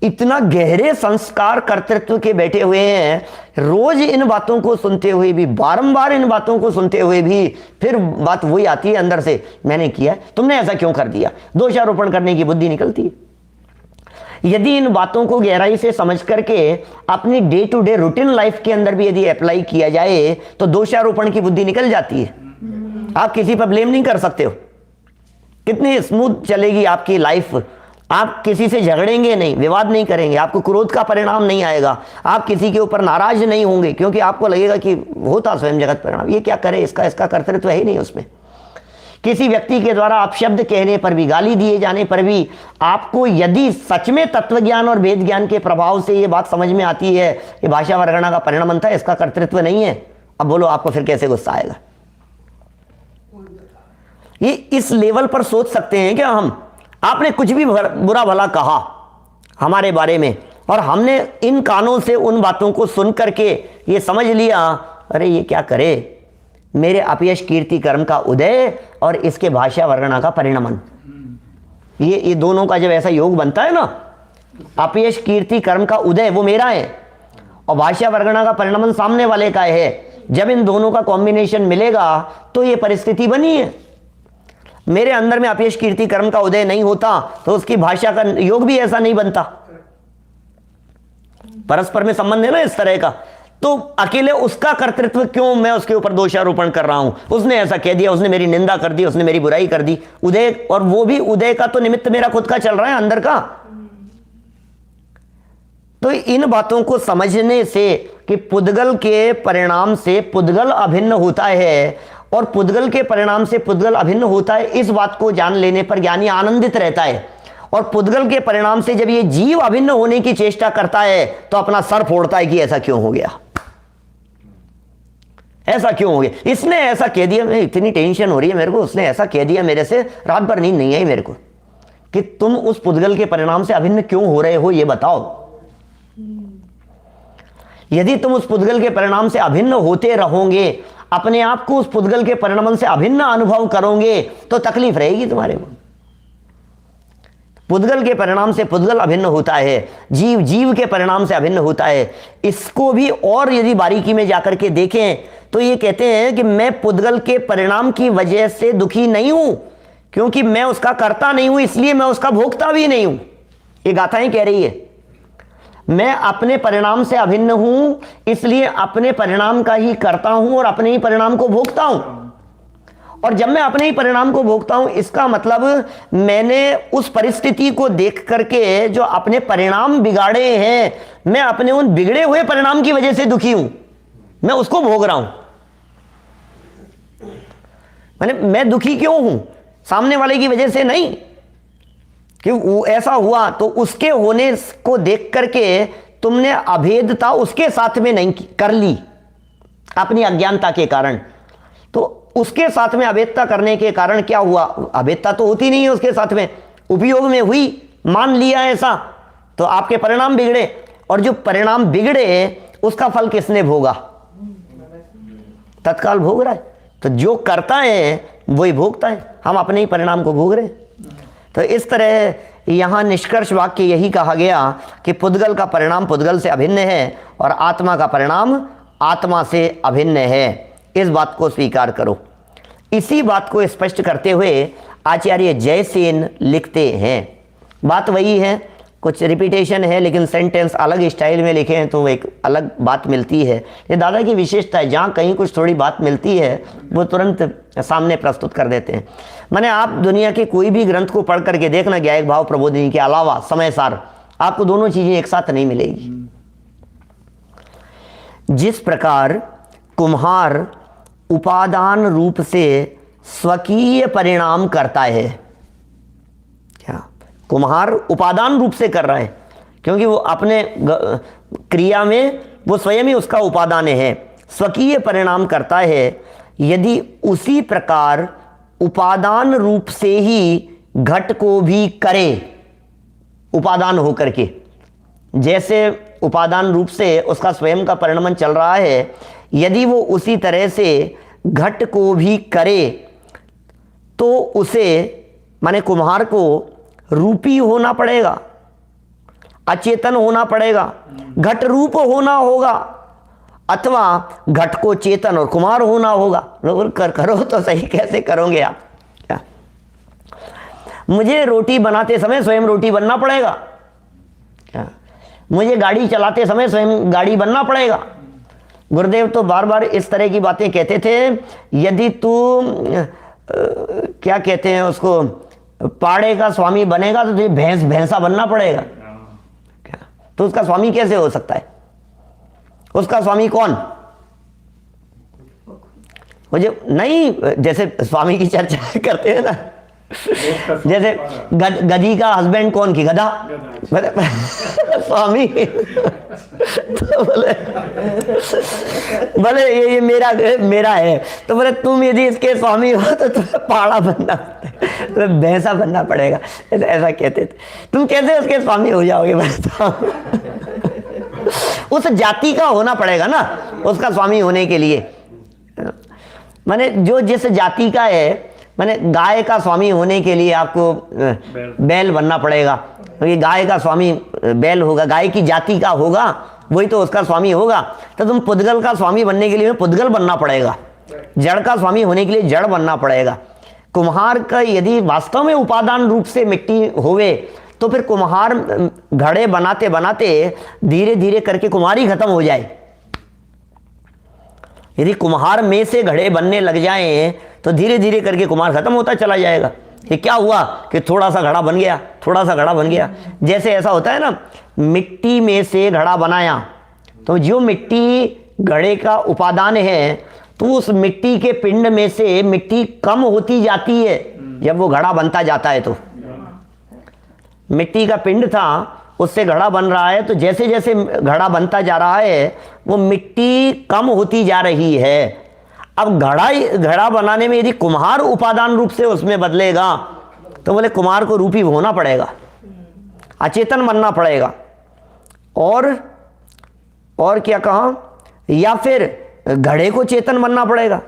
इतना गहरे संस्कार कर्तृत्व के बैठे हुए हैं, रोज इन बातों को सुनते हुए भी, बारंबार इन बातों को सुनते हुए भी, फिर बात वही आती है अंदर से, मैंने किया, तुमने ऐसा क्यों कर दिया, दोषारोपण करने की बुद्धि निकलती है। यदि इन बातों को गहराई से समझ करके अपनी day to day routine life के अंदर भी यदि अप्लाई किया जाए तो दोषारोपण की बुद्धि निकल जाती है। आप किसी पर ब्लेम नहीं कर सकते हो, कितनी स्मूथ चलेगी आपकी लाइफ। आप किसी से झगड़ेंगे नहीं, विवाद नहीं करेंगे, आपको क्रोध का परिणाम नहीं आएगा, आप किसी के ऊपर नाराज नहीं होंगे, क्योंकि आपको लगेगा कि होता स्वयं जगत परिणाम, ये क्या करे, इसका कर्तृत्व है ही नहीं उसमें। किसी व्यक्ति के द्वारा अपशब्द कहने पर भी, गाली दिए जाने पर भी आपको यदि सच में तत्वज्ञान और वेद ज्ञान के प्रभाव से ये बात समझ में आती है कि भाषा वर्गणा का परिणाम था, इसका कर्तृत्व नहीं है, अब बोलो आपको फिर कैसे गुस्सा आएगा। ये इस लेवल पर सोच सकते हैं क्या हम? आपने कुछ भी बुरा भला कहा हमारे बारे में और हमने इन कानों से उन बातों को सुन करके ये समझ लिया, अरे ये क्या करे, मेरे अपयश कीर्ति कर्म का उदय और इसके भाषा वर्णना का परिणमन, ये दोनों का जब ऐसा योग बनता है ना, अपयश कीर्ति कर्म का उदय वो मेरा है और भाषा वर्णना का परिणमन सामने वाले का है, जब इन दोनों का कॉम्बिनेशन मिलेगा तो ये परिस्थिति बनी है। मेरे अंदर में अपयश कीर्ति कर्म का उदय नहीं होता तो उसकी भाषा का योग भी ऐसा नहीं बनता। परस्पर में संबंध है ना इस तरह का, तो अकेले उसका कर्तृत्व क्यों मैं उसके ऊपर दोषारोपण कर रहा हूं, उसने ऐसा कह दिया, उसने मेरी निंदा कर दी, उसने मेरी बुराई कर दी, उदय, और वो भी उदय का तो निमित्त मेरा खुद का चल रहा है अंदर का। तो इन बातों को समझने से कि पुद्गल के परिणाम से पुद्गल अभिन्न होता है और पुद्गल के परिणाम से पुद्गल अभिन्न होता है, इस बात को जान लेने पर ज्ञानी आनंदित रहता है। और पुद्गल के परिणाम से जब ये जीव अभिन्न होने की चेष्टा करता है तो अपना सर फोड़ता है कि ऐसा क्यों हो गया, ऐसा क्यों हो गया, इसने ऐसा कह दिया, मैं इतनी टेंशन हो रही है मेरे को, उसने ऐसा कह दिया मेरे से, रात भर नींद नहीं आई मेरे को, कि तुम उस पुद्गल के परिणाम से अभिन्न क्यों हो रहे हो ये बताओ। यदि तुम उस पुद्गल के परिणाम से अभिन्न होते रहोगे, अपने आप को उस पुद्गल के परिणाम से अभिन्न अनुभव करोगे तो तकलीफ रहेगी तुम्हारे को। पुद्गल के परिणाम से पुद्गल अभिन्न होता है, जीव जीव के परिणाम से अभिन्न होता है। इसको भी और यदि बारीकी में जाकर के देखें तो ये कहते हैं कि मैं पुद्गल के परिणाम की वजह से दुखी नहीं हूं, क्योंकि मैं उसका कर्ता नहीं हूं, इसलिए मैं उसका भोक्ता भी नहीं हूं। ये गाथाएं कह रही है, मैं अपने परिणाम से अभिन्न हूं, इसलिए अपने परिणाम का ही करता हूं और अपने ही परिणाम को भोगता हूं। और जब मैं अपने ही परिणाम को भोगता हूं, इसका मतलब मैंने उस परिस्थिति को देख करके जो अपने परिणाम बिगाड़े हैं, मैं अपने उन बिगड़े हुए परिणाम की वजह से दुखी हूं, मैं उसको भोग रहा हूं। माने मैं दुखी क्यों हूं, सामने वाले की वजह से नहीं, कि वो ऐसा हुआ तो उसके होने को देख करके तुमने अभेदता उसके साथ में नहीं कर ली अपनी अज्ञानता के कारण, तो उसके साथ में अभेदता करने के कारण क्या हुआ, अभेदता तो होती नहीं है उसके साथ में, उपयोग में हुई, मान लिया ऐसा, तो आपके परिणाम बिगड़े, और जो परिणाम बिगड़े उसका फल किसने भोगा, तत्काल भोग रहा है। तो जो करता है वही भोगता है, हम अपने ही परिणाम को भोग रहे हैं। तो इस तरह यहाँ निष्कर्ष वाक्य यही कहा गया कि पुद्गल का परिणाम पुद्गल से अभिन्न है और आत्मा का परिणाम आत्मा से अभिन्न है, इस बात को स्वीकार करो। इसी बात को स्पष्ट करते हुए आचार्य जयसेन लिखते हैं, बात वही है, कुछ रिपीटेशन है लेकिन सेंटेंस अलग स्टाइल में लिखे हैं तो एक अलग बात मिलती है। ये दादा की विशेषता है, जहाँ कहीं कुछ थोड़ी बात मिलती है वो तुरंत सामने प्रस्तुत कर देते हैं। माने आप दुनिया के कोई भी ग्रंथ को पढ़ करके देखना, ज्ञायक भाव प्रबोधिनी के अलावा समय सार, आपको दोनों चीजें एक साथ नहीं मिलेगी। जिस प्रकार कुम्हार उपादान रूप से स्वकीय परिणाम करता है, क्या कुम्हार उपादान रूप से कर रहा है, क्योंकि वो अपने क्रिया में वो स्वयं ही उसका उपादान है, स्वकीय परिणाम करता है। यदि उसी प्रकार उपादान रूप से ही घट को भी करे, उपादान होकर के, जैसे उपादान रूप से उसका स्वयं का परिणमन चल रहा है, यदि वो उसी तरह से घट को भी करे तो उसे, माने कुम्हार को रूपी होना पड़ेगा। अचेतन होना पड़ेगा, घट रूप होना होगा, अथवा घट को चेतन और कुमार होना होगा। करो तो सही, कैसे करोगे आप? क्या मुझे रोटी बनाते समय स्वयं रोटी बनना पड़ेगा? क्या मुझे गाड़ी चलाते समय स्वयं गाड़ी बनना पड़ेगा? गुरुदेव तो बार बार इस तरह की बातें कहते थे, यदि तू क्या कहते हैं उसको, पाड़े का स्वामी बनेगा तो तुझे भैंसा बनना पड़ेगा। क्या तो उसका स्वामी कैसे हो सकता है? उसका स्वामी कौन? मुझे नहीं, जैसे स्वामी की चर्चा करते हैं ना, जैसे गधी का हस्बैंड कौन की? गधा। स्वामी तो बोले ये मेरा है, तो बोले तुम यदि इसके स्वामी हो तो तुम्हें पाड़ा बनना, तुम्हें भैंसा बनना पड़ेगा, ऐसा कहते थे। तुम कैसे उसके स्वामी हो जाओगे? उस जाति का होना पड़ेगा ना उसका स्वामी होने के लिए। माने जो जिस जाति का है, माने गाय का स्वामी होने के लिए आपको बैल बनना पड़ेगा, क्योंकि गाय का स्वामी बैल होगा, गाय की जाति का होगा, वही तो उसका स्वामी होगा। तो तुम पुद्गल का स्वामी बनने के लिए पुद्गल बनना पड़ेगा, जड़ का स्वामी होने के लिए जड़ बनना पड़ेगा। कुम्हार का यदि वास्तव में उपादान रूप से मिट्टी होवे तो फिर कुम्हार घड़े बनाते बनाते धीरे धीरे करके कुम्हार ही खत्म हो जाए। यदि कुम्हार में से घड़े बनने लग जाएं तो धीरे धीरे करके कुम्हार खत्म होता चला जाएगा। ये क्या हुआ कि थोड़ा सा घड़ा बन गया, थोड़ा सा घड़ा बन गया। जैसे ऐसा होता है ना, मिट्टी में से घड़ा बनाया, तो जो मिट्टी घड़े का उपादान है तो उस मिट्टी के पिंड में से मिट्टी कम होती जाती है जब वो घड़ा बनता जाता है। तो मिट्टी का पिंड था, उससे घड़ा बन रहा है, तो जैसे जैसे घड़ा बनता जा रहा है वो मिट्टी कम होती जा रही है। अब घड़ा बनाने में यदि कुम्हार उपादान रूप से उसमें बदलेगा तो बोले कुम्हार को रूपी होना पड़ेगा, अचेतन बनना पड़ेगा। और क्या कहा, या फिर घड़े को चेतन बनना पड़ेगा,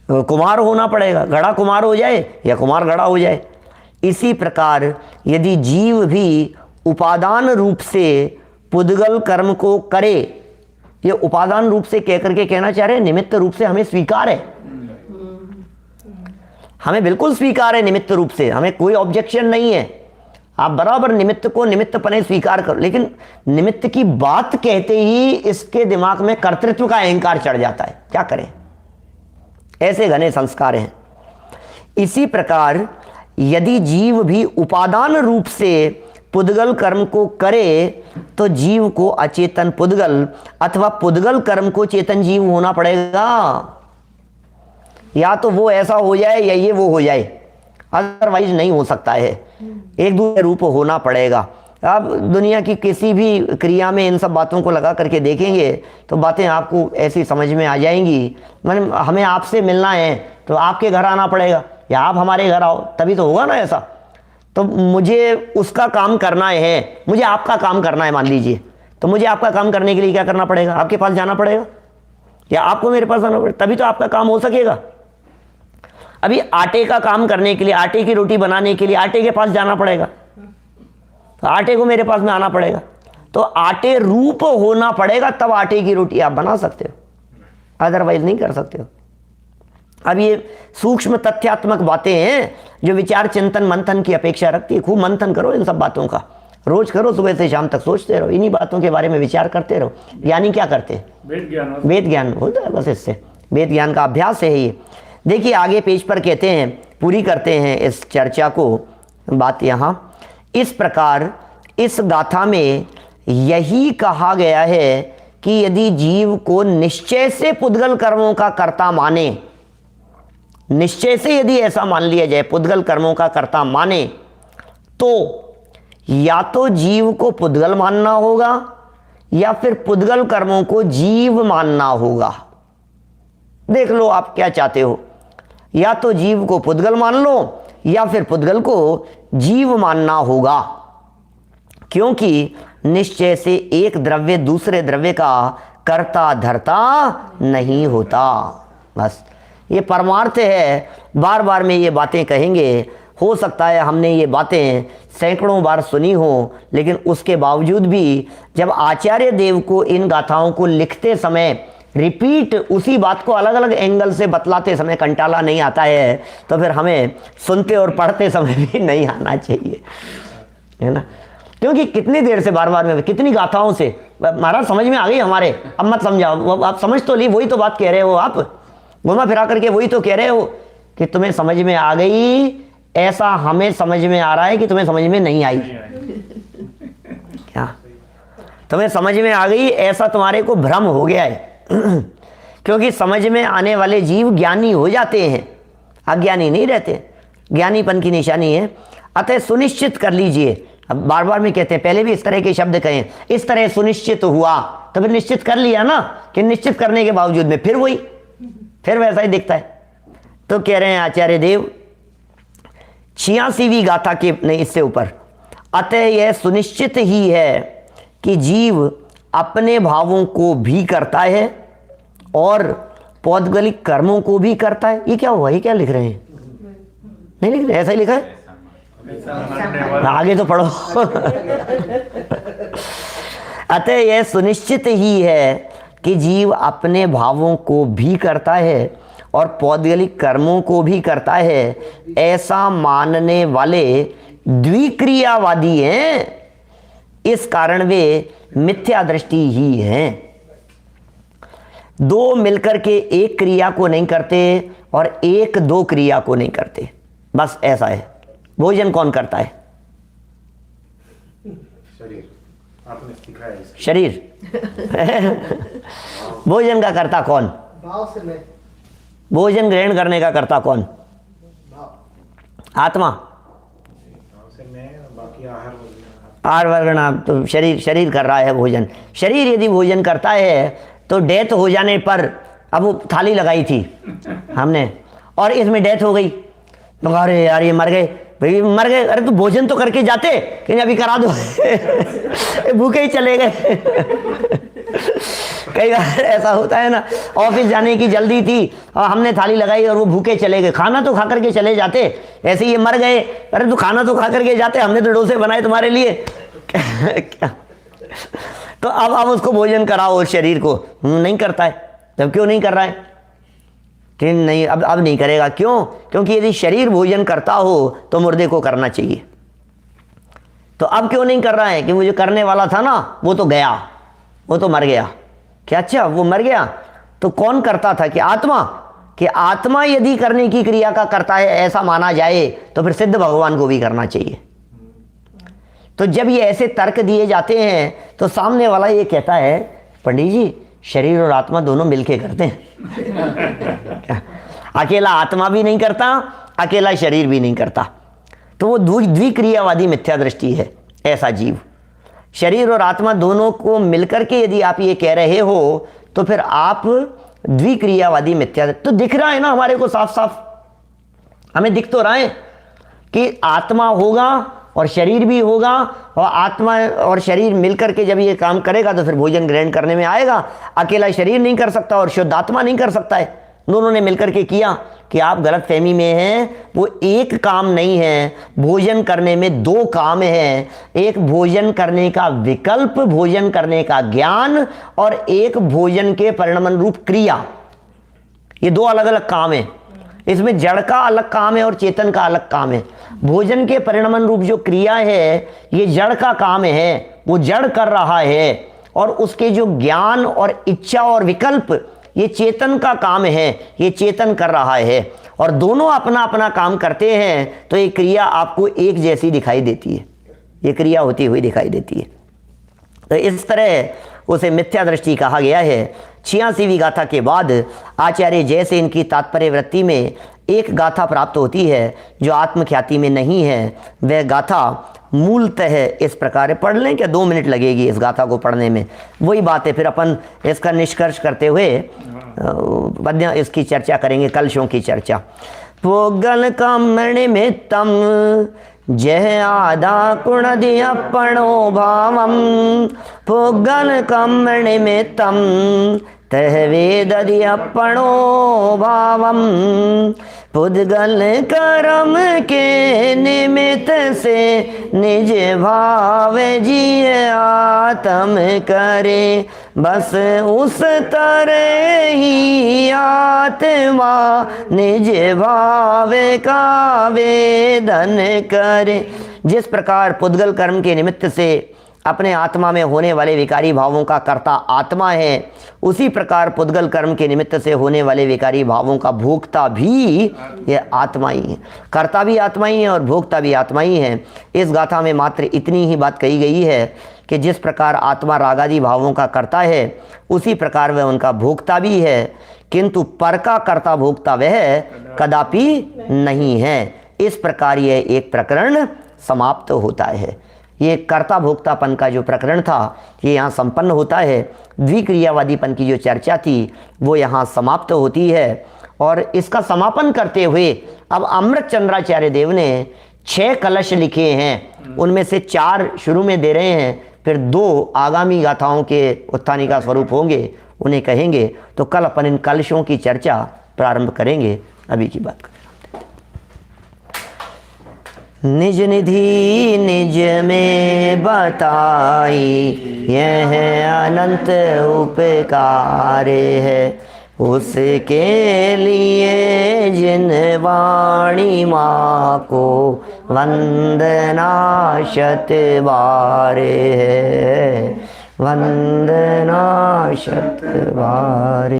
कुम्हार होना पड़ेगा, घड़ा कुम्हार हो जाए या कुम्हार घड़ा हो जाए। इसी प्रकार यदि जीव भी उपादान रूप से पुद्गल कर्म को करे, ये उपादान रूप से कह करके कहना चाह रहे हैं, निमित्त रूप से हमें स्वीकार है, हमें बिल्कुल स्वीकार है निमित्त रूप से, हमें कोई ऑब्जेक्शन नहीं है। आप बराबर निमित्त को निमित्त पने स्वीकार करो, लेकिन निमित्त की बात कहते ही इसके दिमाग में कर्तृत्व का अहंकार चढ़ जाता है। क्या करें, ऐसे घने संस्कार हैं। इसी प्रकार यदि जीव भी उपादान रूप से पुद्गल कर्म को करे तो जीव को अचेतन पुद्गल अथवा पुद्गल कर्म को चेतन जीव होना पड़ेगा। या तो वो ऐसा हो जाए या ये वो हो जाए, अदरवाइज नहीं हो सकता है, एक दूसरे रूप होना पड़ेगा। आप दुनिया की किसी भी क्रिया में इन सब बातों को लगा करके देखेंगे तो बातें आपको ऐसी समझ में आ जाएंगी। मतलब हमें आपसे मिलना है तो आपके घर आना पड़ेगा या आप हमारे घर आओ, तभी तो होगा ना ऐसा। तो मुझे उसका काम करना है, मुझे आपका काम करना है मान लीजिए, तो मुझे आपका काम करने के लिए क्या करना पड़ेगा? आपके पास जाना पड़ेगा या आपको मेरे पास आना पड़ेगा, तभी तो आपका काम हो सकेगा। अभी आटे का काम करने के लिए, आटे की रोटी बनाने के लिए आटे के पास जाना पड़ेगा, तो आटे को मेरे पास में आना पड़ेगा, तो आटे रूप होना पड़ेगा, तब आटे की रोटी आप बना सकते हो, अदरवाइज नहीं कर सकते हो। अब ये सूक्ष्म तथ्यात्मक बातें हैं जो विचार चिंतन मंथन की अपेक्षा रखती है। खूब मंथन करो इन सब बातों का, रोज करो, सुबह से शाम तक सोचते रहो, इन्हीं बातों के बारे में विचार करते रहो। ज्ञानी क्या करते हैं? वेद ज्ञान होता है, बस इससे वेद ज्ञान का अभ्यास है ये। देखिए आगे पेज पर कहते हैं, पूरी करते हैं इस चर्चा को, बात यहाँ इस प्रकार इस गाथा में यही कहा गया है कि यदि जीव को निश्चय से पुद्गल कर्मों का कर्ता माने, निश्चय से यदि ऐसा मान लिया जाए पुद्गल कर्मों का कर्ता माने, तो या तो जीव को पुद्गल मानना होगा या फिर पुद्गल कर्मों को जीव मानना होगा। देख लो आप क्या चाहते हो, या तो जीव को पुद्गल मान लो या फिर पुद्गल को जीव मानना होगा, क्योंकि निश्चय से एक द्रव्य दूसरे द्रव्य का कर्ता धर्ता नहीं होता। बस ये परमार्थ है, बार बार में ये बातें कहेंगे हो सकता है हमने ये बातें सैकड़ों बार सुनी हो, लेकिन उसके बावजूद भी जब आचार्य देव को इन गाथाओं को लिखते समय रिपीट उसी बात को अलग अलग एंगल से बतलाते समय कंटाला नहीं आता है, तो फिर हमें सुनते और पढ़ते समय भी नहीं आना चाहिए, है ना। क्योंकि कितनी देर से बार बार में कितनी गाथाओं से महाराज समझ में आ गई हमारे, अब मत समझाओ, आप समझ तो ली, वही तो बात कह रहे हो, आप घुमा फिरा करके वही तो कह रहे हो कि तुम्हें समझ में आ गई, ऐसा हमें समझ में आ रहा है कि तुम्हें समझ में नहीं आई। क्या तुम्हें समझ में आ गई, ऐसा तुम्हारे को भ्रम हो गया है। क्योंकि समझ में आने वाले जीव ज्ञानी हो जाते हैं, अज्ञानी नहीं रहते, ज्ञानीपन की निशानी है। अतः सुनिश्चित कर लीजिए, अब बार बार में कहते हैं, पहले भी इस तरह के शब्द कहें, इस तरह सुनिश्चित हुआ, तो फिर निश्चित कर लिया ना, कि निश्चित करने के बावजूद में फिर वही, फिर वैसा ही दिखता है। तो कह रहे हैं आचार्य देव 86वीं गाथा के नहीं, इससे ऊपर, अतः यह सुनिश्चित ही है कि जीव अपने भावों को भी करता है और पौद्गलिक कर्मों को भी करता है। ये क्या हुआ, ये क्या लिख रहे हैं, नहीं लिख रहे, ऐसा ही लिखा है, आगे तो पढ़ो। अतः यह सुनिश्चित ही है कि जीव अपने भावों को भी करता है और पौद्गलिक कर्मों को भी करता है, ऐसा मानने वाले द्विक्रियावादी हैं, इस कारण वे मिथ्या दृष्टि ही हैं। दो मिलकर के एक क्रिया को नहीं करते और एक दो क्रिया को नहीं करते, बस ऐसा है। भोजन कौन करता है, शरीर, आपने सिखाया इसको। शरीर। भोजन का करता कौन, भाव से मैं, भोजन ग्रहण करने का करता कौन, भाव, आत्मा। भाव से मैं, बाकी आहार वगैरह। आहार वगैरह तो शरीर कर रहा है भोजन। शरीर यदि भोजन करता है तो डेथ हो जाने पर, अब वो थाली लगाई थी हमने और इसमें डेथ हो गई, तो अरे यार ये मर गए, भाई मर गए, अरे तो भोजन तो करके जाते, कि अभी करा दो। भूखे ही चले गए। कई बार ऐसा होता है ना, ऑफिस जाने की जल्दी थी और हमने थाली लगाई और वो भूखे चले गए, खाना तो खा करके चले जाते, ऐसे ये मर गए, अरे तो खाना तो खा करके जाते, हमने तो डोसे बनाए तुम्हारे लिए। क्या तो अब उसको भोजन कराओ उस शरीर को, नहीं करता है। तब क्यों नहीं कर रहा है, कि नहीं अब नहीं करेगा, क्यों, क्योंकि यदि शरीर भोजन करता हो तो मुर्दे को करना चाहिए। तो अब क्यों नहीं कर रहा है, कि वो जो करने वाला था ना वो तो गया, वो तो मर गया। क्या अच्छा वो मर गया, तो कौन करता था, कि आत्मा, कि आत्मा यदि करने की क्रिया का करता है ऐसा माना जाए तो फिर सिद्ध भगवान को भी करना चाहिए। तो जब ये ऐसे तर्क दिए जाते हैं तो सामने वाला ये कहता है, पंडित जी शरीर और आत्मा दोनों मिलके करते हैं। अकेला आत्मा भी नहीं करता, अकेला शरीर भी नहीं करता। तो वो द्विक्रियावादी मिथ्या दृष्टि है ऐसा जीव। शरीर और आत्मा दोनों को मिलकर के यदि आप ये कह रहे हो तो फिर आप द्विक्रियावादी मिथ्या, तो दिख रहा है ना हमारे को साफ साफ, हमें दिख तो रहा है कि आत्मा होगा और शरीर भी होगा, और आत्मा और शरीर मिलकर के जब ये काम करेगा तो फिर भोजन ग्रहण करने में आएगा। अकेला शरीर नहीं कर सकता और शुद्ध आत्मा नहीं कर सकता है, दोनों ने मिलकर के किया। कि आप गलत फहमी में हैं, वो एक काम नहीं है, भोजन करने में दो काम है। एक भोजन करने का विकल्प, भोजन करने का ज्ञान, और एक भोजन के परिणमन रूप क्रिया, ये दो अलग अलग काम है। इसमें जड़ का अलग काम है और चेतन का अलग काम है। भोजन के परिणमन रूप जो क्रिया है ये जड़ का काम है, वो जड़ कर रहा है, और उसके जो ज्ञान और इच्छा और विकल्प ये चेतन का काम है, ये चेतन कर रहा है, और दोनों अपना अपना काम करते हैं। तो ये क्रिया आपको एक जैसी दिखाई देती है, ये क्रिया होती हुई दिखाई देती है। तो इस तरह उसे मिथ्या दृष्टि कहा गया है। 86वीं गाथा के बाद आचार्य जैसे इनकी तात्पर्य वृत्ति में एक गाथा प्राप्त होती है जो आत्मख्याति में नहीं है। वह गाथा मूलतः इस प्रकार है, पढ़ लें क्या, 2 मिनट लगेगी इस गाथा को पढ़ने में। वही बात है, फिर अपन इसका निष्कर्ष करते हुए पद्य इसकी चर्चा करेंगे, कलशों की चर्चा। पोगल कमण में तम जय आधा कुण दियपणो भावम, पोगल कमण में तम तह वेद दियपणो भावम, पुद्गल कर्म के निमित्त से निज भाव जिय आत्म करे, बस उस तरह ही आत्मा निज भाव का वेदन करे। जिस प्रकार पुद्गल कर्म के निमित्त से अपने आत्मा में होने वाले विकारी भावों का कर्ता आत्मा है, उसी प्रकार पुद्गल कर्म के निमित्त से होने वाले विकारी भावों का भोक्ता भी यह आत्मा ही है। कर्ता भी आत्मा ही है और भोक्ता भी आत्मा ही है। इस गाथा में मात्र इतनी ही बात कही गई है कि जिस प्रकार आत्मा रागादि भावों का कर्ता है, उसी प्रकार वह उनका भोक्ता भी है, किंतु पर का कर्ता भोक्ता वह कदापि नहीं है। इस प्रकार यह एक प्रकरण समाप्त होता है। ये कर्ता भोक्तापन का जो प्रकरण था ये यहाँ संपन्न होता है। द्विक्रियावादीपन की जो चर्चा थी वो यहाँ समाप्त होती है। और इसका समापन करते हुए अब अमृत चंद्राचार्य देव ने 6 कलश लिखे हैं, उनमें से 4 शुरू में दे रहे हैं, फिर 2 आगामी गाथाओं के उत्थानिका स्वरूप होंगे, उन्हें कहेंगे। तो कल अपन इन कलशों की चर्चा प्रारंभ करेंगे। अभी की बात करें। निज निधि निज में बताई, यह अनंत उपकार है, उसके लिए जिन वाणी माँ को वंदना शत बार है, वंदना शत बार।